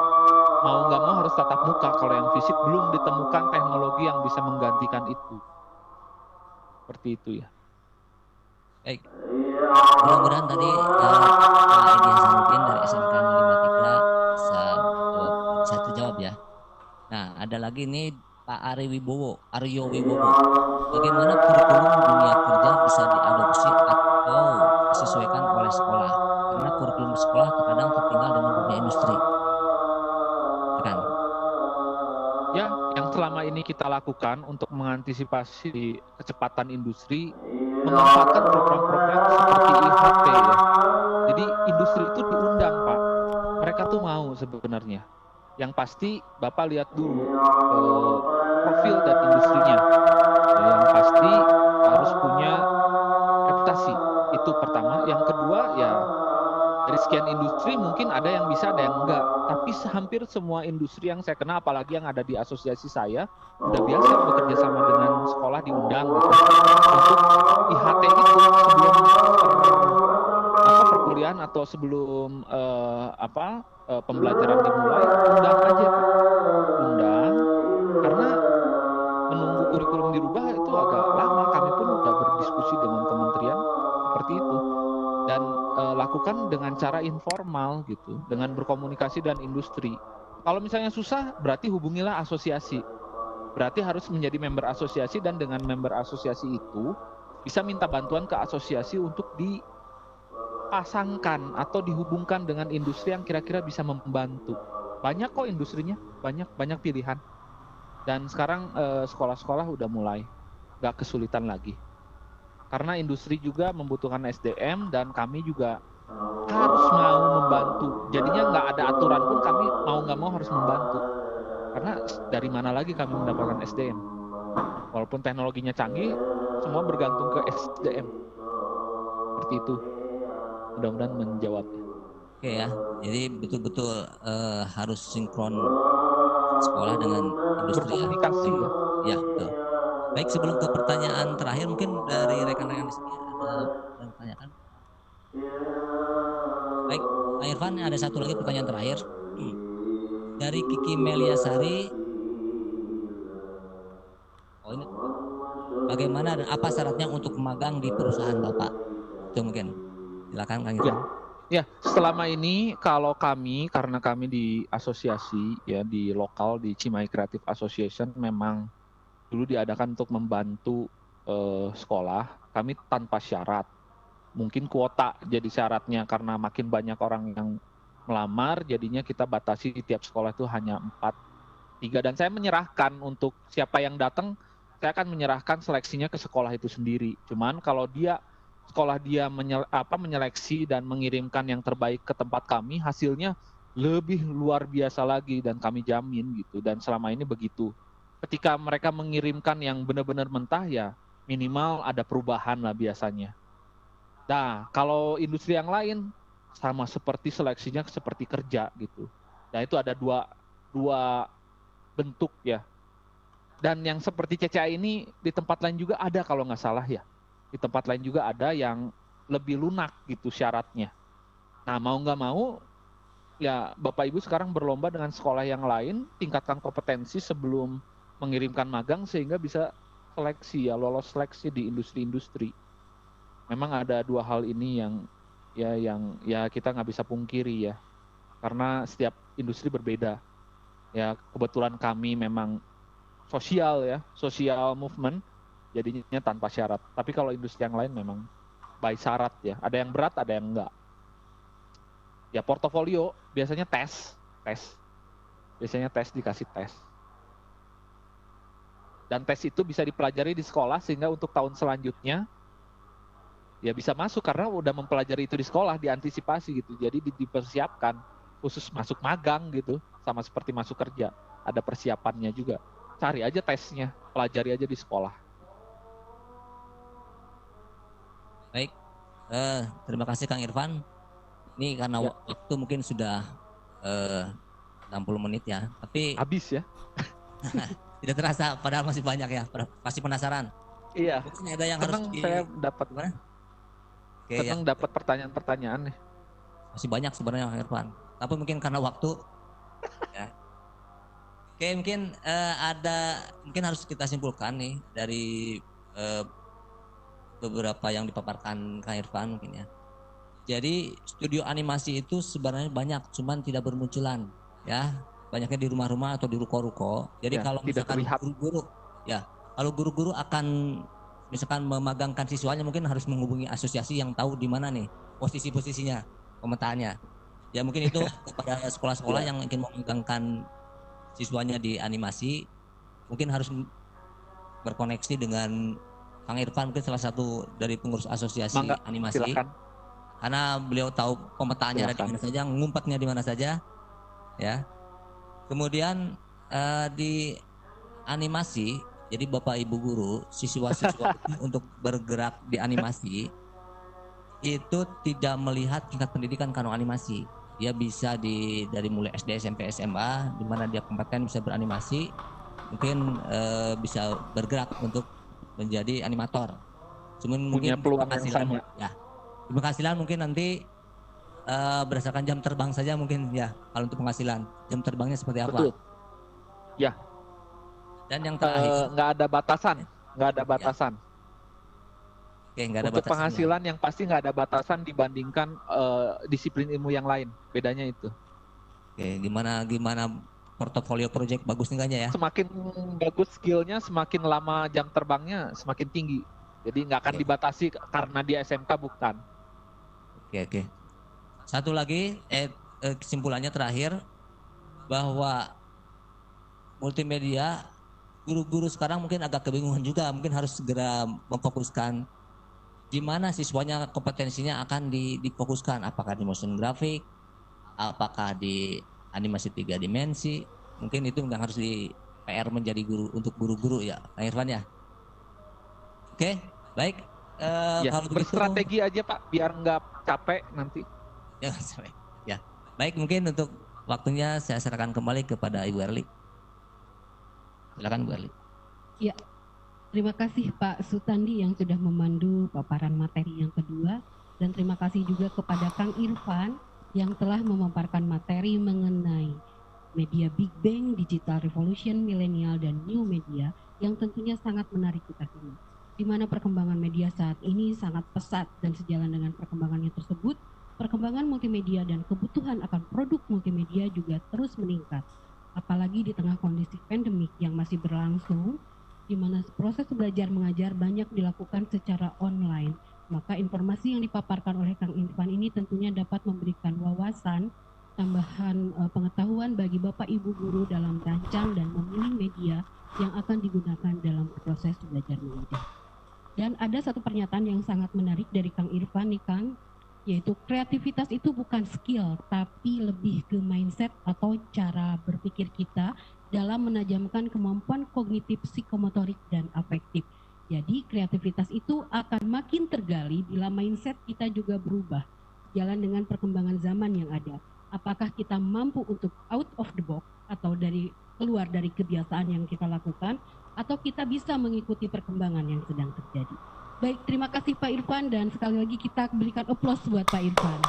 Speaker 2: Mau nggak mau harus tatap muka, kalau yang fisik belum ditemukan teknologi yang bisa menggantikan itu. Seperti itu ya.
Speaker 3: Baik, mudah-mudahan tadi Pak Edi Hasanuddin dari SMK 53 bisa terjawab ya. Nah, ada lagi nih Pak Aryo Wibowo. Bagaimana kurikulum dunia kerja bisa diadopsi atau disesuaikan oleh sekolah? Karena kurikulum sekolah terkadang tertinggal dengan dunia industri. Kan?
Speaker 2: Ya, yang selama ini kita lakukan untuk mengantisipasi kecepatan industri, memanfaatkan program-program seperti IHT ya. Jadi industri itu diundang Pak. Mereka tuh mau sebenarnya. Yang pasti Bapak lihat dulu profil dan industrinya. Yang pasti harus punya reputasi. Itu pertama. Yang kedua ya dari sekian industri mungkin ada yang bisa, ada yang enggak. Tapi hampir semua industri yang saya kenal, apalagi yang ada di asosiasi saya, udah biasa bekerja sama dengan sekolah diundang gitu. Untuk IHT itu sebelum perkuliahan atau sebelum pembelajaran dimulai, undang aja Pak. Undang, karena menunggu kurikulum dirubah itu agak lama. Kami pun udah berdiskusi dengan kementerian seperti itu. Dan lakukan dengan cara informal gitu, dengan berkomunikasi dengan industri. Kalau misalnya susah, berarti hubungilah asosiasi. Berarti harus menjadi member asosiasi, dan dengan member asosiasi itu bisa minta bantuan ke asosiasi untuk dipasangkan atau dihubungkan dengan industri yang kira-kira bisa membantu. Banyak kok industrinya, banyak pilihan. Dan sekarang sekolah-sekolah udah mulai nggak kesulitan lagi. Karena industri juga membutuhkan SDM, dan kami juga harus mau membantu. Jadinya nggak ada aturan pun kami mau nggak mau harus membantu. Karena dari mana lagi kami mendapatkan SDM? Walaupun teknologinya canggih, semua bergantung ke SDM. Seperti itu. Mudah-mudahan menjawab.
Speaker 3: Oke ya, jadi betul-betul harus sinkron sekolah dengan industri.
Speaker 2: Berkomunikasi ya.
Speaker 3: Ya, betul. Baik, sebelum ke pertanyaan terakhir, mungkin dari rekan-rekan di sini ada pertanyaan. Baik, Pak Irfan, ada satu lagi pertanyaan terakhir dari Kiki Meliasari. Oh, ini bagaimana dan apa syaratnya untuk magang di perusahaan Bapak? Itu mungkin. Silakan Kang Irfan.
Speaker 2: Ya, selama ini kalau kami, karena kami di asosiasi ya, di lokal di Cimahi Creative Association, memang dulu diadakan untuk membantu sekolah. Kami tanpa syarat. Mungkin kuota jadi syaratnya, karena makin banyak orang yang melamar, jadinya kita batasi di tiap sekolah itu hanya 4-3. Dan saya menyerahkan untuk siapa yang datang, saya akan menyerahkan seleksinya ke sekolah itu sendiri. Cuman kalau sekolah dia menyeleksi dan mengirimkan yang terbaik ke tempat kami, hasilnya lebih luar biasa lagi, dan kami jamin gitu. Dan selama ini begitu. Ketika mereka mengirimkan yang benar-benar mentah, ya minimal ada perubahan lah biasanya. Nah, kalau industri yang lain sama seperti seleksinya seperti kerja gitu. Nah, itu ada dua bentuk ya. Dan yang seperti CCA ini di tempat lain juga ada kalau nggak salah ya. Di tempat lain juga ada yang lebih lunak gitu syaratnya. Nah, mau nggak mau ya Bapak Ibu sekarang berlomba dengan sekolah yang lain, tingkatkan kompetensi sebelum mengirimkan magang sehingga bisa seleksi ya, lolos seleksi di industri-industri. Memang ada dua hal ini yang kita nggak bisa pungkiri ya, karena setiap industri berbeda. Ya kebetulan kami memang sosial movement, jadinya tanpa syarat. Tapi kalau industri yang lain memang by syarat ya, ada yang berat, ada yang enggak. Ya portofolio biasanya tes, biasanya dikasih tes. Dan tes itu bisa dipelajari di sekolah sehingga untuk tahun selanjutnya ya bisa masuk, karena udah mempelajari itu di sekolah, diantisipasi gitu. Jadi dipersiapkan khusus masuk magang gitu, sama seperti masuk kerja, ada persiapannya juga. Cari aja tesnya, pelajari aja di sekolah.
Speaker 3: Baik, terima kasih Kang Irfan. Ini karena waktu mungkin sudah 60 menit ya, tapi
Speaker 2: habis ya.
Speaker 3: tidak terasa, padahal masih banyak ya, pasti penasaran.
Speaker 2: Iya.
Speaker 3: Mungkin ada yang
Speaker 2: senang
Speaker 3: harus
Speaker 2: saya dapat
Speaker 3: gimana?
Speaker 2: Senang dapat pertanyaan-pertanyaan nih.
Speaker 3: Masih banyak sebenarnya Kang Irfan, tapi mungkin karena waktu. Ya. Oke, mungkin mungkin harus kita simpulkan nih dari beberapa yang dipaparkan Kang Irfan mungkin ya. Jadi studio animasi itu sebenarnya banyak, cuman tidak bermunculan ya. Banyaknya di rumah-rumah atau di ruko-ruko. Jadi ya, kalau misalkan guru-guru akan misalkan memagangkan siswanya, mungkin harus menghubungi asosiasi yang tahu di mana nih posisi-posisinya pemetaannya. Ya mungkin itu kepada sekolah-sekolah yang ingin memagangkan siswanya di animasi, mungkin harus berkoneksi dengan Kang Irfan, mungkin salah satu dari pengurus asosiasi animasi. Silakan. Karena beliau tahu pemetaannya ada di mana saja, ngumpetnya di mana saja, ya. Kemudian di animasi, jadi Bapak Ibu guru, siswa-siswa untuk bergerak di animasi, itu tidak melihat tingkat pendidikan kano animasi. Dia bisa dari mulai SD, SMP, SMA, di mana dia kompeten bisa beranimasi, mungkin bisa bergerak untuk menjadi animator. Cuman
Speaker 2: Punya
Speaker 3: mungkin
Speaker 2: peluang yang sama.
Speaker 3: ya, penghasilan mungkin nanti berdasarkan jam terbang saja mungkin ya. Kalau untuk penghasilan, jam terbangnya seperti apa?
Speaker 2: Betul. Ya.
Speaker 3: Dan yang terakhir,
Speaker 2: nggak ada batasan, nggak ada batasan.
Speaker 3: Oke, nggak ada
Speaker 2: Untuk
Speaker 3: batasan,
Speaker 2: penghasilan yang pasti nggak ada batasan dibandingkan disiplin ilmu yang lain. Bedanya itu.
Speaker 3: Oke, gimana portofolio project bagus enggaknya ya?
Speaker 2: Semakin bagus skillnya, semakin lama jam terbangnya semakin tinggi. Jadi nggak akan dibatasi karena dia SMK, bukan.
Speaker 3: Oke. Satu lagi, kesimpulannya terakhir, bahwa multimedia, guru-guru sekarang mungkin agak kebingungan juga, mungkin harus segera memfokuskan di mana siswanya kompetensinya akan difokuskan, apakah di motion graphic, apakah di animasi 3 dimensi, mungkin itu yang harus di PR menjadi guru untuk guru-guru ya, Pak Irfan ya. Oke, baik.
Speaker 2: Ya,
Speaker 3: Kalau
Speaker 2: berstrategi aja Pak, biar nggak capek nanti.
Speaker 3: Ya, baik, mungkin untuk waktunya saya serahkan kembali kepada Ibu Erli. Silakan Bu Erli.
Speaker 1: Ya, terima kasih Pak Sutandi yang sudah memandu paparan materi yang kedua, dan terima kasih juga kepada Kang Irfan yang telah memaparkan materi mengenai media Big Bang, Digital Revolution, Millennial, dan New Media yang tentunya sangat menarik kita simak. Di mana perkembangan media saat ini sangat pesat dan sejalan dengan perkembangannya tersebut, perkembangan multimedia dan kebutuhan akan produk multimedia juga terus meningkat. Apalagi di tengah kondisi pandemik yang masih berlangsung, di mana proses belajar mengajar banyak dilakukan secara online, maka informasi yang dipaparkan oleh Kang Irfan ini tentunya dapat memberikan wawasan, tambahan pengetahuan bagi Bapak Ibu guru dalam merancang dan memilih media yang akan digunakan dalam proses belajar mengajar. Dan ada satu pernyataan yang sangat menarik dari Kang Irfan nih Kang, yaitu kreativitas itu bukan skill, tapi lebih ke mindset atau cara berpikir kita dalam menajamkan kemampuan kognitif, psikomotorik, dan afektif. Jadi kreativitas itu akan makin tergali bila mindset kita juga berubah, jalan dengan perkembangan zaman yang ada. Apakah kita mampu untuk out of the box atau keluar dari kebiasaan yang kita lakukan, atau kita bisa mengikuti perkembangan yang sedang terjadi. Baik, terima kasih Pak Irfan, dan sekali lagi kita berikan aplaus buat Pak Irfan.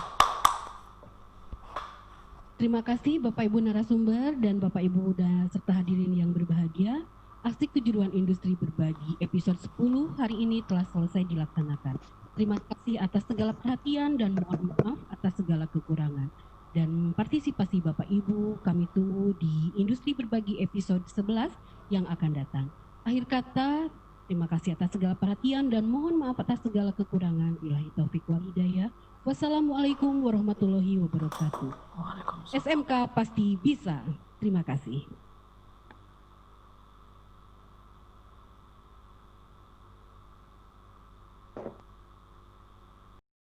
Speaker 1: Terima kasih Bapak Ibu narasumber dan Bapak Ibu serta hadirin yang berbahagia. Asik Kejuruan Industri Berbagi episode 10 hari ini telah selesai dilaksanakan. Terima kasih atas segala perhatian dan mohon maaf atas segala kekurangan. Dan partisipasi Bapak Ibu kami tunggu di Industri Berbagi episode 11 yang akan datang. Akhir kata, terima kasih atas segala perhatian dan mohon maaf atas segala kekurangan. Billahi taufik wal hidayah. Wassalamualaikum warahmatullahi wabarakatuh. SMK pasti bisa. Terima kasih.